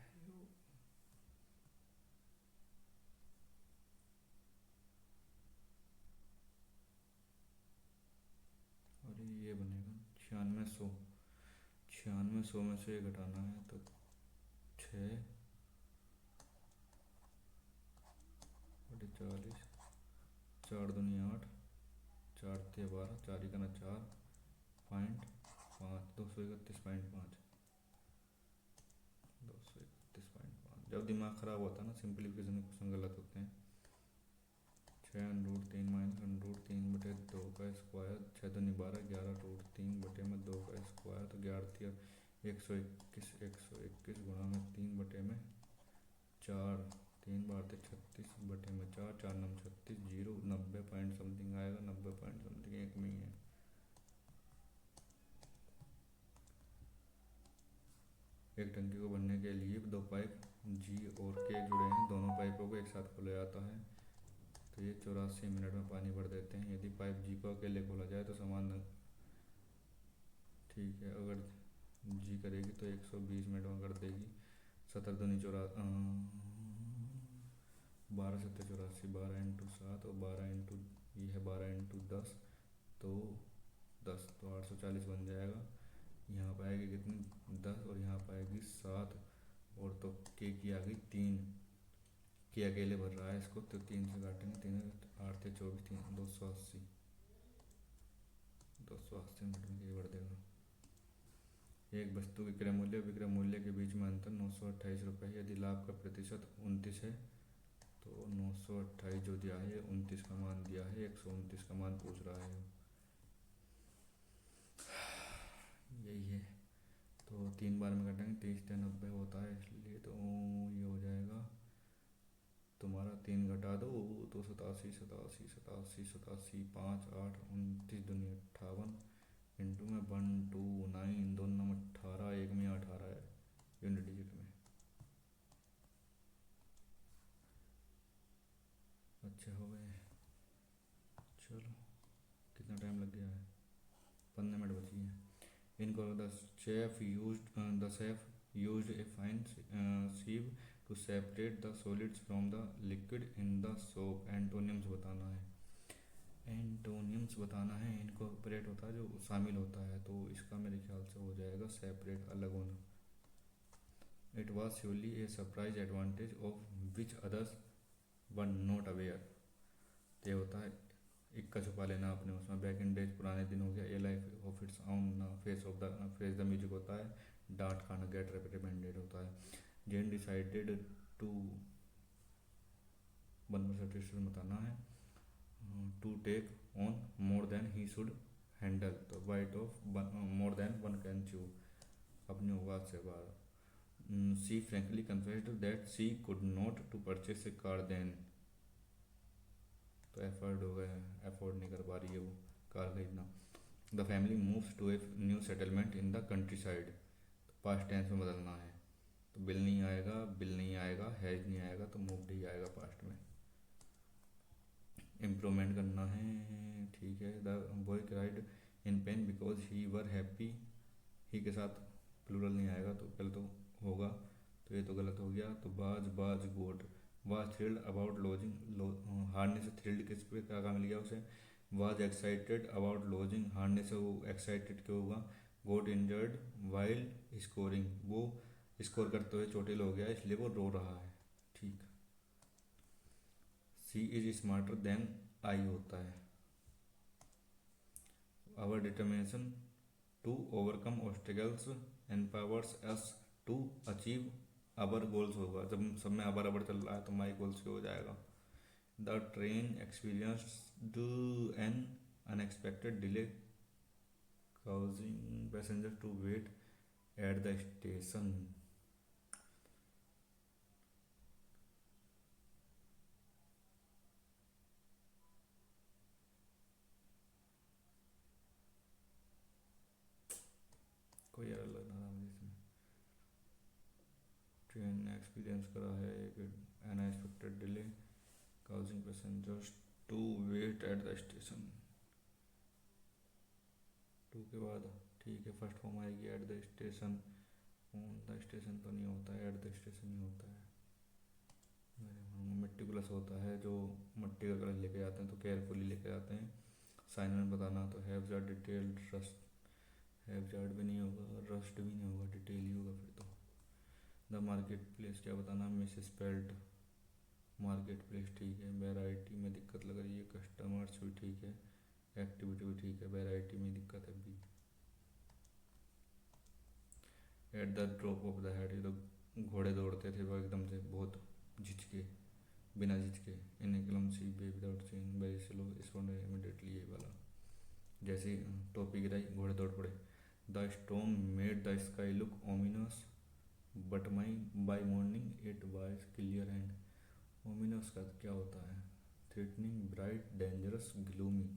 Speaker 1: अरे ये बनेगा 9600, 9600 में से घटाना है, तो 6/40, 4 दूनी 8, 4 × 12, 4 × 4 पॉइंट 5, 231.5, 231.5। जब दिमाग खराब होता है ना, सिंप्लीफिकेशन में क्वेश्चन गलत होते हैं। 6√3 - √3/2 का स्क्वायर, 6 दूनी 12, 11√3/2 का स्क्वायर, तो 11 121, 121 गुणा में 3/4, 3 बार थे 36/4, 4 9 36, 0 90 पॉइंट समथिंग आएगा, 90 पॉइंट समथिंग एक में ही है। एक टंकी को भरने के लिए 2 पाइप जी और के जुड़े हैं, दोनों पाइपों को एक साथ खोला जाता है, तो ये 84 मिनट में पानी भर देते हैं। यदि पाइप जी को अकेले खोला जाए तो समान, ठीक है, अगर जी करेगी तो 120 मिनट में कर देगी। 17 दूनी 12 7 84, 12 × 7 और 12 × ये है 12 × 10, तो 10, तो 840 बन जाएगा। यहाँ पर आएगी कितनी? 10, और यहाँ पर आएगी 7, और तो के की आ गई 3, के अकेले भर रहा है इसको, तो 3 से काटेंगे, 3 8 × 24, 280, 280 मिनट में ये भर देगा। एक वस्तु के क्रय मूल्य विक्रय मूल्य के बीच में अंतर 928 रुपये। यदि लाभ का प्रतिशत 29 है, तो 928 जो दिया है 29 का मान दिया है, 129 का मान पूछ रहा है, यही है। तो 3 बार में काटेंगे, 30 × 90 होता है, इसलिए तो ये हो जाएगा तुम्हारा 3 घटा दो तो 87 87 87 87, 5 8 29 दूनी 58 इंटू में 129, 2 9 18, 1 में 18 है यूनिट डिजिट में। अच्छा हो गए, चलो कितना टाइम लग गया है? 15 मिनट बची है। इनको the chef used a fine sieve to separate the solids from the liquid in the soap, antonyms बताना है। एंटोनियम्स बताना है, इनकॉर्पोरेट होता है जो शामिल होता है, तो इसका मेरे ख्याल से हो जाएगा सेपरेट, अलग होना। It was surely A surprise advantage of which others were not aware. ये होता है इक्का छुपा लेना अपने उसमें, बैक इन डेज पुराने दिन हो गया, ए life of its on face the music होता है, डांट खाना गेट रिकमेंडेड होता है। जेन डिसाइडेड टू 1% बताना है, to take on more than he should handle, तो bite off more than one can chew, अपनी औकात से बाहर। She frankly confessed that she could not to purchase a car then, तो एफर्ड हो गया, एफोर्ड नहीं कर पा रही है वो कार खरीदना। The family moves to a new settlement in the countryside, तो पास्ट टेंस में बदलना है, तो बिल नहीं आएगा, हैज नहीं आएगा, तो मूव्ड ही आएगा पास्ट में। इम्प्रूवमेंट करना है, ठीक है। The boy cried in pain because he were happy, he के साथ प्लूरल नहीं आएगा तो गलत होगा, तो ये तो गलत हो गया। तो बाज गोट वाज थ्रिल्ड अबाउट लॉजिंग, हारने से थ्रिल्ड किस पे क्या मिल गया उसे, वाज एक्साइटेड अबाउट लॉजिंग, हारने से वो एक्साइटेड क्यों हुआ, गोट इंजर्ड वाइल स्कोरिंग, वो स्कोर करते हुए चोटिल हो गया इसलिए वो रो रहा है, ठीक। She is smarter than I होता है। Our determination to overcome obstacles empowers us to achieve our goals होगा, जब सब में अबर चल रहा है तो माई गोल्स के हो जाएगा। The train experienced N unexpected delay causing passengers to wait at the station। कोई एरर लग रहा मुझे इसमें, ट्रेन ने एक्सपीरियंस करा है एक unexpected delay causing passengers to wait at the station, to के बाद ठीक है फर्स्ट फॉर्म आएगी at the station, on the station तो नहीं होता है, एट द स्टेशन ही होता है। मेटिकुलस होता है जो मट्टी का कलर लेके जाते हैं तो केयरफुली लेके जाते हैं। साइन में बताना तो have jar detailed rust, have jawed भी नहीं होगा, रस्ट भी नहीं होगा, डिटेल ही होगा फिर तो। द मार्केट प्लेस क्या बताना, मिस स्पेल्ट, मार्केट प्लेस ठीक है। वेराइटी में दिक्कत लग रही है, कस्टमर्स भी ठीक है, एक्टिविटी भी ठीक है, वेराइटी में दिक्कत है भी। At the drop of the head, ये तो घोड़े दौड़ते थे वो एकदम से बहुत झिझके, बिना झिझके। In clumsy way without seeing very slow respond immediately, ये वाला जैसे टोपी गिराई घोड़े दौड़ पड़े। The storm made the sky look ominous but by morning it was clear and, ominous का क्या होता है, थ्रेटनिंग ब्राइट डेंजरस ग्लूमी,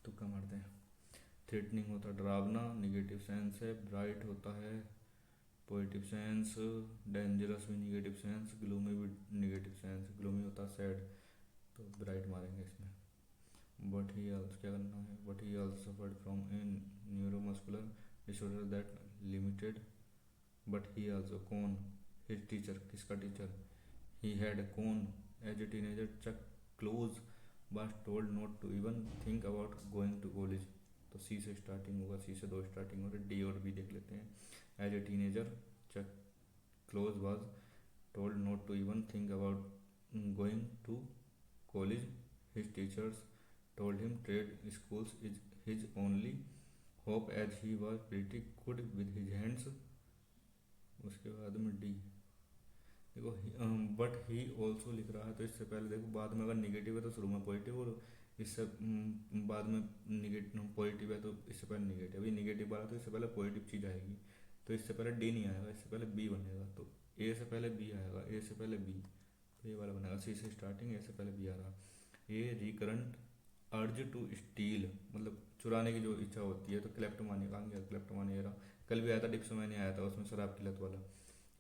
Speaker 1: तुक्का मारते हैं। थ्रेटनिंग होता है डरावना, निगेटिव सेंस है, ब्राइट होता है पॉजिटिव सेंस, डेंजरस भी निगेटिव सेंस, ग्लूमी भी निगेटिव सेंस, ग्लूमी होता है सैड, तो ब्राइट मारेंगे इसमें। बट ही आल्सो क्या करना है, but he also suffered from a neuromuscular disorder that limited, but he also कौन, हिज टीचर, किसका टीचर, ही हैड कौन as a teenager Chuck Close was told not to even think about going to college, तो सी से starting होगा, सी से दो starting हो रही, डी और बी देख लेते हैं। As a teenager Chuck Close was told not to even think about going to college, his teachers told him trade schools is his only hope as he was pretty good with his hands. उसके बाद में D देखो, but he also लिख रहा है तो इससे पहले देखो बाद में अगर निगेटिव है तो शुरू में पॉजिटिव, और इससे बाद में निगेटिव पॉजिटिव है तो इससे पहले निगेटिव, अभी निगेटिव वाला तो इससे पहले पॉजिटिव चीज़ आएगी, तो इससे पहले डी नहीं आएगा, इससे पहले बी बनेगा, तो ए से पहले बी आएगा, ए से पहले बी, तो ये वाला बनेगा। सी से स्टार्टिंग, ए से पहले बी आ रहा। ए रिकरेंट अर्ज टू स्टील, मतलब चुराने की जो इच्छा होती है, तो क्लेप्टोमानिया कहाँ गया, क्लेप्टोमानिया रहा, कल भी आया था डिप्सोमानिया आया था, उसमें शराब की लत वाला।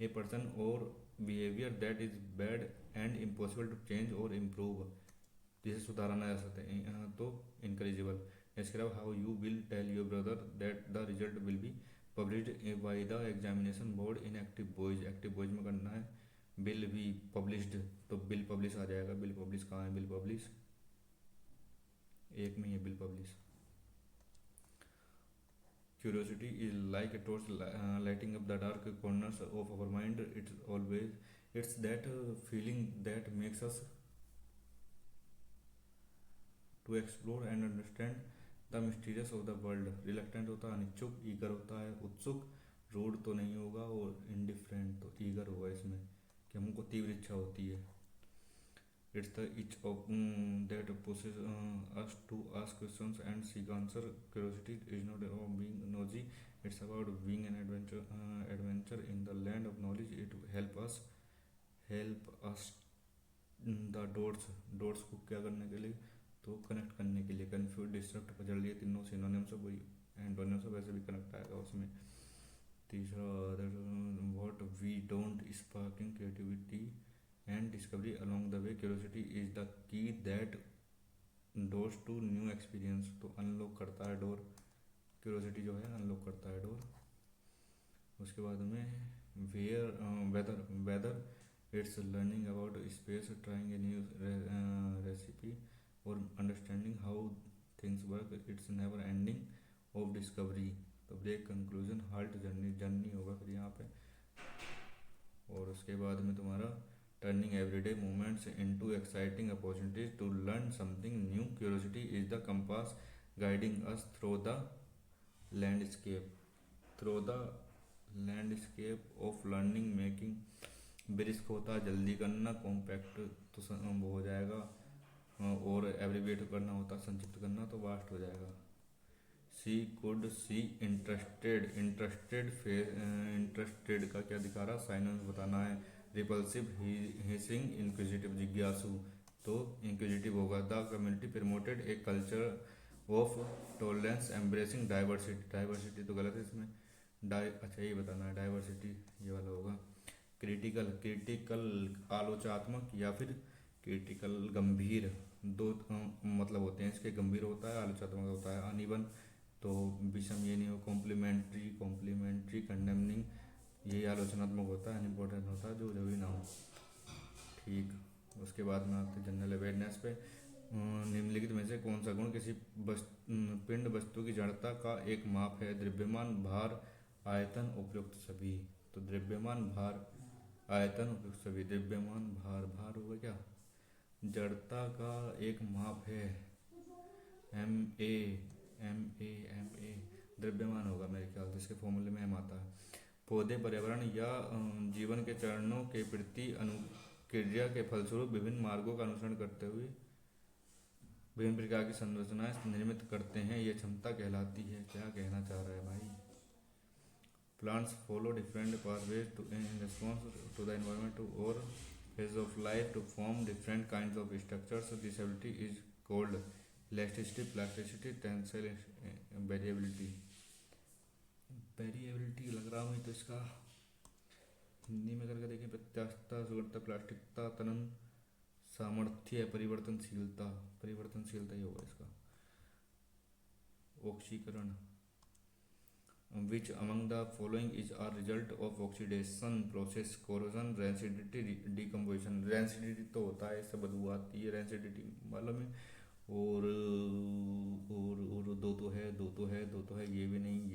Speaker 1: ए पर्सन और behaviour that is bad and impossible to change और इम्प्रूव, जिसे सुधारा ना जा सकते तो incorrigible. Describe how you will tell your brother that the result will be published by the examination board in active voice, active voice में करना है। बिल भी पब्लिश्ड, तो बिल पब्लिश आ जाएगा। बिल पब्लिश कहाँ है? बिल पब्लिश एक में ही है bill publish. Curiosity is like a torch lighting up the dark corners of our mind. It's that feeling that makes us to explore and understand the mysterious of the world. Reluctant होता है अनिच्छुक, eager होता है उत्सुक, rude तो नहीं होगा, और indifferent तो ईगर होगा इसमें, कि हमको तीव्र इच्छा होती है। It's the itch of that pushes us to ask questions and seek answer. Curiosity is not about being nosy; it's about being an adventure in the land of knowledge. It help us the dots को क्या करने के लिए, तो connect करने के लिए। Confuse, destruct, puzzle, ये तीनों सिनोनिम्स है, वही एंटोनिम्स है, वैसे भी कनेक्ट आएगा उसमें। तीसरा, what we don't, sparking creativity and discovery along the way. Curiosity is the key that doors to new experience, तो अनलॉक करता है डोर। क्यूरोसिटी जो है अनलॉक करता है डोर। उसके बाद में whether it's learning about space, trying a new recipe, और understanding how things work. It's never ending of discovery. तो ब्रेक, कंक्लूजन, हाल्ट, जर्नी होगा फिर यहाँ पे। और उसके बाद में तुम्हारा turning everyday moments into exciting opportunities to learn something new. Curiosity is the compass guiding us through the landscape of learning. Making brisk होता है जल्दी करना, कॉम्पैक्ट तो वो हो जाएगा, और एब्रीविएट करना होता है संक्षिप्त करना, तो वास्ट हो जाएगा। सी कुड सी इंटरेस्टेड का क्या दिखा रहा, साइनोनिम्स बताना है। रिपल्सिव, हिसिंग, इंक्विजिटिव, जिज्ञासु, तो इंक्विजिटिव होगा। The community promoted a culture of tolerance embracing diversity तो गलत है इसमें। अच्छा ये बताना है, डाइवर्सिटी ये वाला होगा। क्रिटिकल आलोचनात्मक, या फिर क्रिटिकल गंभीर, दो मतलब होते हैं इसके। गंभीर होता है, आलोचनात्मक होता है। अनइवन तो विषम ये नहीं हो। कॉम्प्लीमेंट्री, कंडेमनिंग, यही आलोचनात्मक होता है। अनइम्पोर्टेंट होता है, जो भी ना हो। ठीक, उसके बाद में आते जनरल अवेयरनेस पे। निम्नलिखित में से कौन सा गुण किसी पिंड वस्तु की जड़ता का एक माप है? द्रव्यमान, भार, आयतन, उपयुक्त सभी। तो द्रव्यमान, भार, आयतन, उपयुक्त सभी। द्रव्यमान, भार होगा क्या? जड़ता का एक माप है, एम ए द्रव्यमान होगा मेरे ख्याल से, इसके फॉर्मूले में एम आता है। पौधे पर्यावरण या जीवन के चरणों के प्रति अनुक्रिया के फलस्वरूप विभिन्न मार्गों का अनुसरण करते हुए विभिन्न प्रकार की संरचनाएं निर्मित करते हैं, ये क्षमता कहलाती है। क्या कहना चाह रहा है भाई? Plants follow different pathways to in response to the environment और phase of life to form different kinds of structures. This ability is called elasticity, plasticity, tensile variability लग रहा हूँ तो इसका हिंदी में करके देखें। प्रत्यास्थता, सुगढ़ता, प्लास्टिकता, तनन, सामर्थ्य, परिवर्तनशीलता ही होगा इसका। ऑक्सीकरण, which among the following is are result of oxidation process? Corrosion, rancidity, decomposition. Rancidity तो होता है, इससे बदबू आती है, रेंसिडिटी मालूम है। और दो तो है, ये भी नहीं,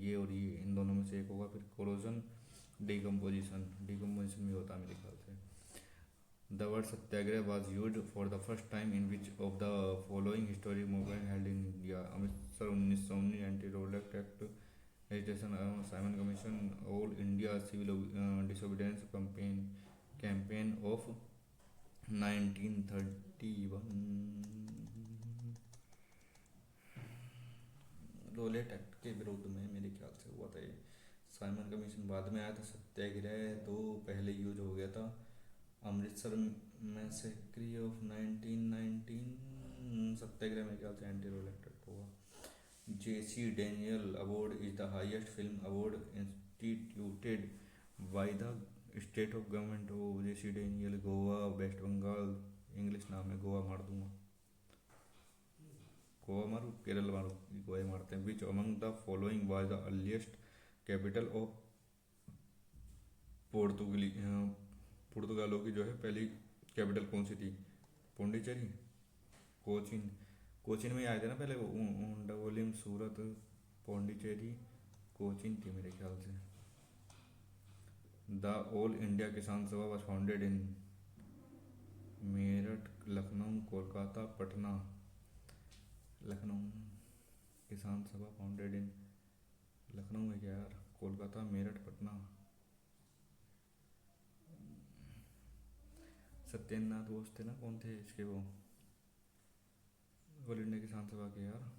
Speaker 1: ये और ये इन दोनों में से एक होगा। फिर कोरोजन, डिकम्पोजिशन भी होता है मेरे ख्याल से। The word satyagraha was use for the first time in which of the following historic movement held in India? Amritsar 1919, anti Rowlatt act, agitation, Simon commission, all India civil disobedience campaign of 1931। Rowlatt act के विरोध में मेरे ख्याल से हुआ था ये। Simon commission बाद में आया था, सत्याग्रह तो पहले यूज हो गया था। अमृतसर मैसेक्री ऑफ 1919 सत्याग्रह मेरे ख्याल से एंटी रोलेट एक्ट हुआ। J C Daniel award is the highest film award instituted by the state of government of J C Daniel, Goa, West Bengal. English नाम है, गोवा मार दूंगा। गोवा मारू, केरल मारू, गोवा मारते हैं। Which among the following was the earliest capital of पुर्तगालों की जो है पहली कैपिटल कौन सी थी? पौंडीचेरी, कोचिन। कोचिन में ही आए थे ना पहले वो, उंडावोलिम, सूरत, पौंडीचेरी, कोचिन थी मेरे ख्याल से। द ऑल इंडिया किसान सभा was founded in Meerut, Lucknow, Kolkata, Patna. Lucknow, किसान सभा फाउंडेड इन लखनऊ है क्या यार? कोलकाता, मेरठ, पटना। सत्येंद्रनाथ बोस थे ना, कौन थे इसके वो, ऑल इंडिया किसान सभा के यार?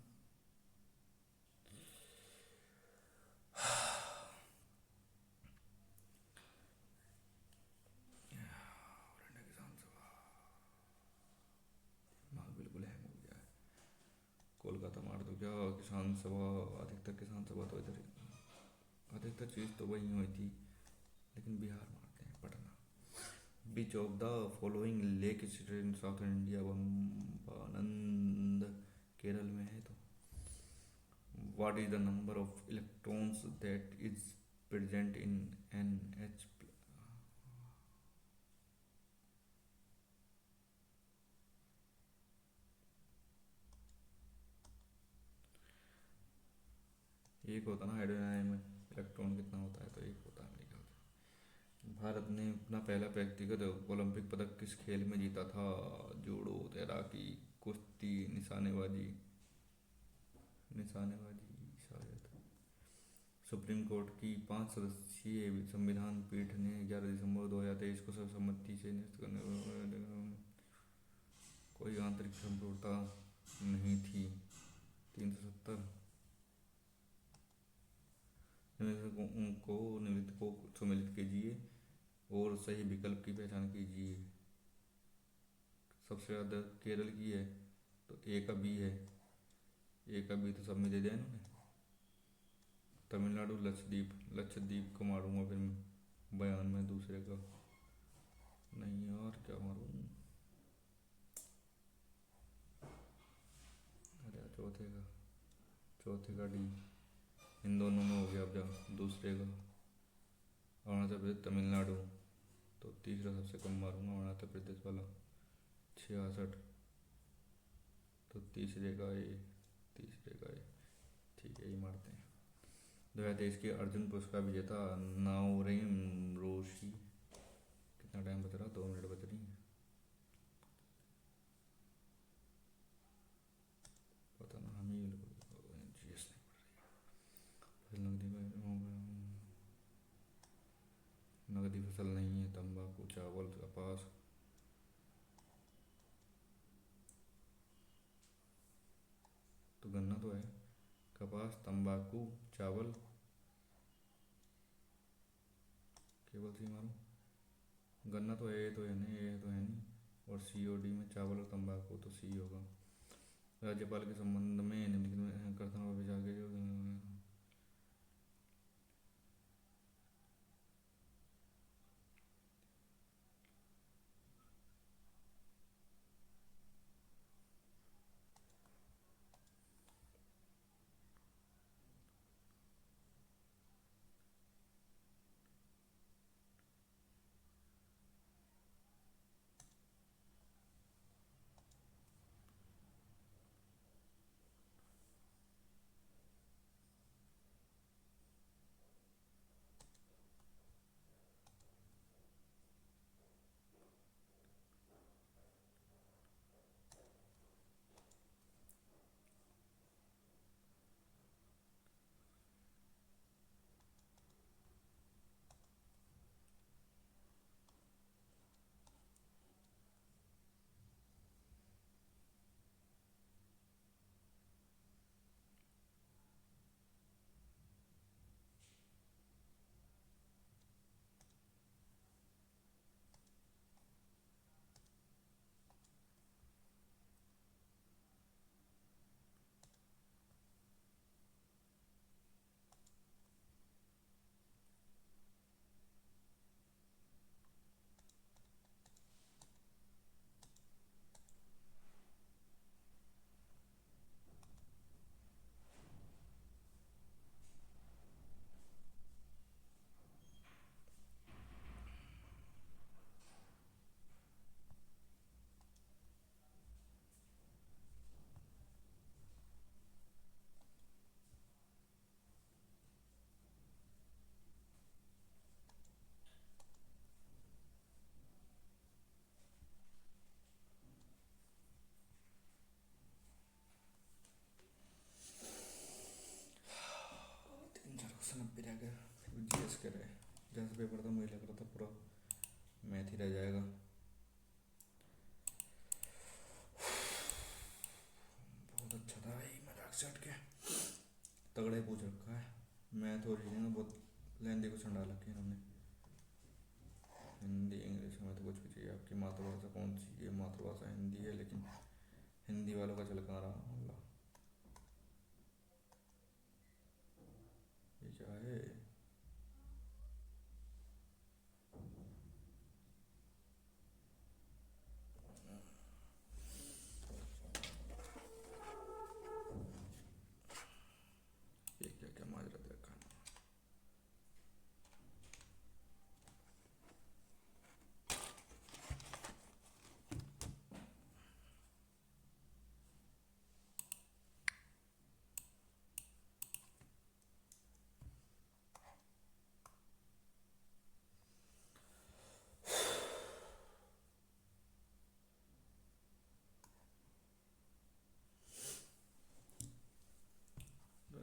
Speaker 1: ऑल इंडिया किसान सभा, दिमाग बिल्कुल हैंग हो गया है। कोलकाता मार दो क्या? किसान सभा, अधिकतर किसान सभा तो इधर ही, अधिकतर चीज़ तो वही हुई थी, लेकिन बिहार मारते हैं, Patna. Which of the following lake situated in South India? Vembanad Kerala में है। तो what is the number of electrons that is present in an H? एक होता ना हाइड्रोजन में, इलेक्ट्रॉन कितना होता है? तो एक होता है मेरे ख्याल से। भारत ने अपना पहला व्यक्तिगत ओलंपिक पदक किस खेल में जीता था? जूडो, तैराकी, कुश्ती, निशानेबाजी। निशानेबाजी शायद। सुप्रीम कोर्ट की 5 सदस्यीय संविधान पीठ ने 11 दिसंबर 2023 को सर्वसम्मति से नियुक्त करने, कोई आंतरिक संप्रभुता नहीं थी। 370। निम्नलिखित को सम्मिलित कीजिए और सही विकल्प की पहचान कीजिए। सबसे ज़्यादा केरल की है, तो ए का बी है। ए का बी तो सब में दे दिया इन्होंने। तमिलनाडु, लक्षद्वीप। लक्षद्वीप को मारूंगा फिर मैं बयान में, दूसरे का नहीं यार, क्या मारूं? अरे यार, चौथे का डी। इन दोनों में हो गया, अब जा दूसरे का। अरुणाचल प्रदेश, तमिलनाडु। तो तीसरा सबसे कम मारूंगा, अरुणाचल प्रदेश वाला, 66। तो तीसरे का ए। ठीक है, ये मारते हैं। 2023 के अर्जुन पुरस्कार विजेता नाओरेम रोशी। कितना टाइम बच रहा? 2 मिनट बच रही है। पता ना, हम ही जीएस नहीं पढ़ रही। नगदी फसल नहीं है, तंबाकू, चावल, कपास। तो गन्ना तो है। कपास, तंबाकू, चावल, केवल सी मारूं? गन्ना तो है, ये तो है नहीं, ये तो है नहीं। और सीओडी में चावल और तंबाकू, तो सी होगा। राज्यपाल के संबंध में निम्नलिखित में कर्तव्य और विचार के जो जीएस के रहे, जैसे पेपर था मुझे लग रहा था पूरा मैथ ही रह जाएगा। बहुत अच्छा था भाई, मजाक से हट के तगड़े पूछ रखा है। मैथ और रीजनिंग में बहुत लेंदी क्वेश्चन डाल रखे हैं इन्होंने। हिंदी इंग्लिश में तो कुछ भी चाहिए। आपकी मातृभाषा कौन सी है? मातृभाषा हिंदी है, लेकिन हिंदी वालों का चल कहाँ रहा मामला। ये क्या है? ये क्या क्या माजरा देखा।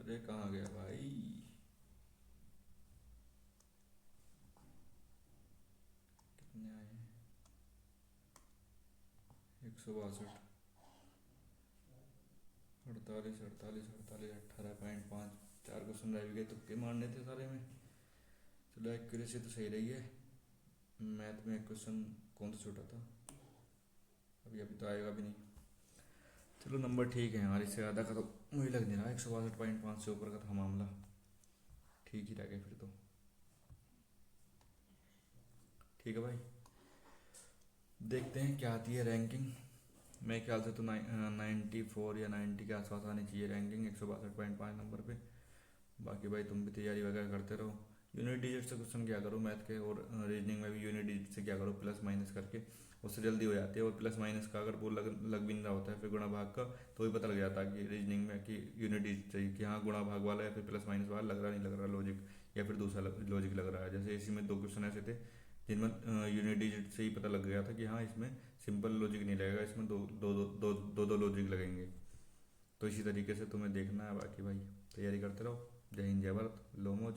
Speaker 1: अरे कहाँ गया भाई? कितने आए? 162, 48, 48, 48, 18.5। 4 क्वेश्चन रह भी गए, तुक्के मारने थे सारे में। चलो एक्यूरेसी तो सही रही है। मैथ में एक क्वेश्चन कौन सा छूटा था? अभी अभी तो आएगा भी नहीं। चलो नंबर ठीक है यार, इससे ज़्यादा का तो मुझे लग नहीं रहा। 162.5 से ऊपर का था मामला, ठीक ही रह गया फिर तो। ठीक है भाई, देखते हैं क्या आती है रैंकिंग। मेरे ख्याल से तो 94 या 90 के आसपास आनी चाहिए रैंकिंग, 162.5 नंबर पे। बाकी भाई तुम भी तैयारी वगैरह करते रहो। यूनिट डिजिट से क्वेश्चन क्या करो मैथ के, और रीजनिंग में भी यूनिट डिजिट से क्या करो, प्लस माइनस करके, उससे जल्दी हो जाती है। और प्लस माइनस का अगर वो लग भी नहीं रहा होता है फिर गुणा भाग का, तो भी पता लग जाता है कि रीजनिंग में कि यूनिट डिजिट चाहिए, कि हाँ गुणा भाग वाला या फिर प्लस माइनस वाला लग रहा नहीं लग रहा लॉजिक, या फिर दूसरा लॉजिक लग रहा है। जैसे इसी में 2 क्वेश्चन ऐसे थे जिनमें यूनिट डिजिट से ही पता लग गया था कि हाँ इसमें सिंपल लॉजिक नहीं लगेगा, इसमें दो दो दो दो दो, दो लॉजिक लगेंगे। तो इसी तरीके से तुम्हें देखना है। बाकी भाई तैयारी करते रहो। जय हिंद, जय भारत, लो मौज।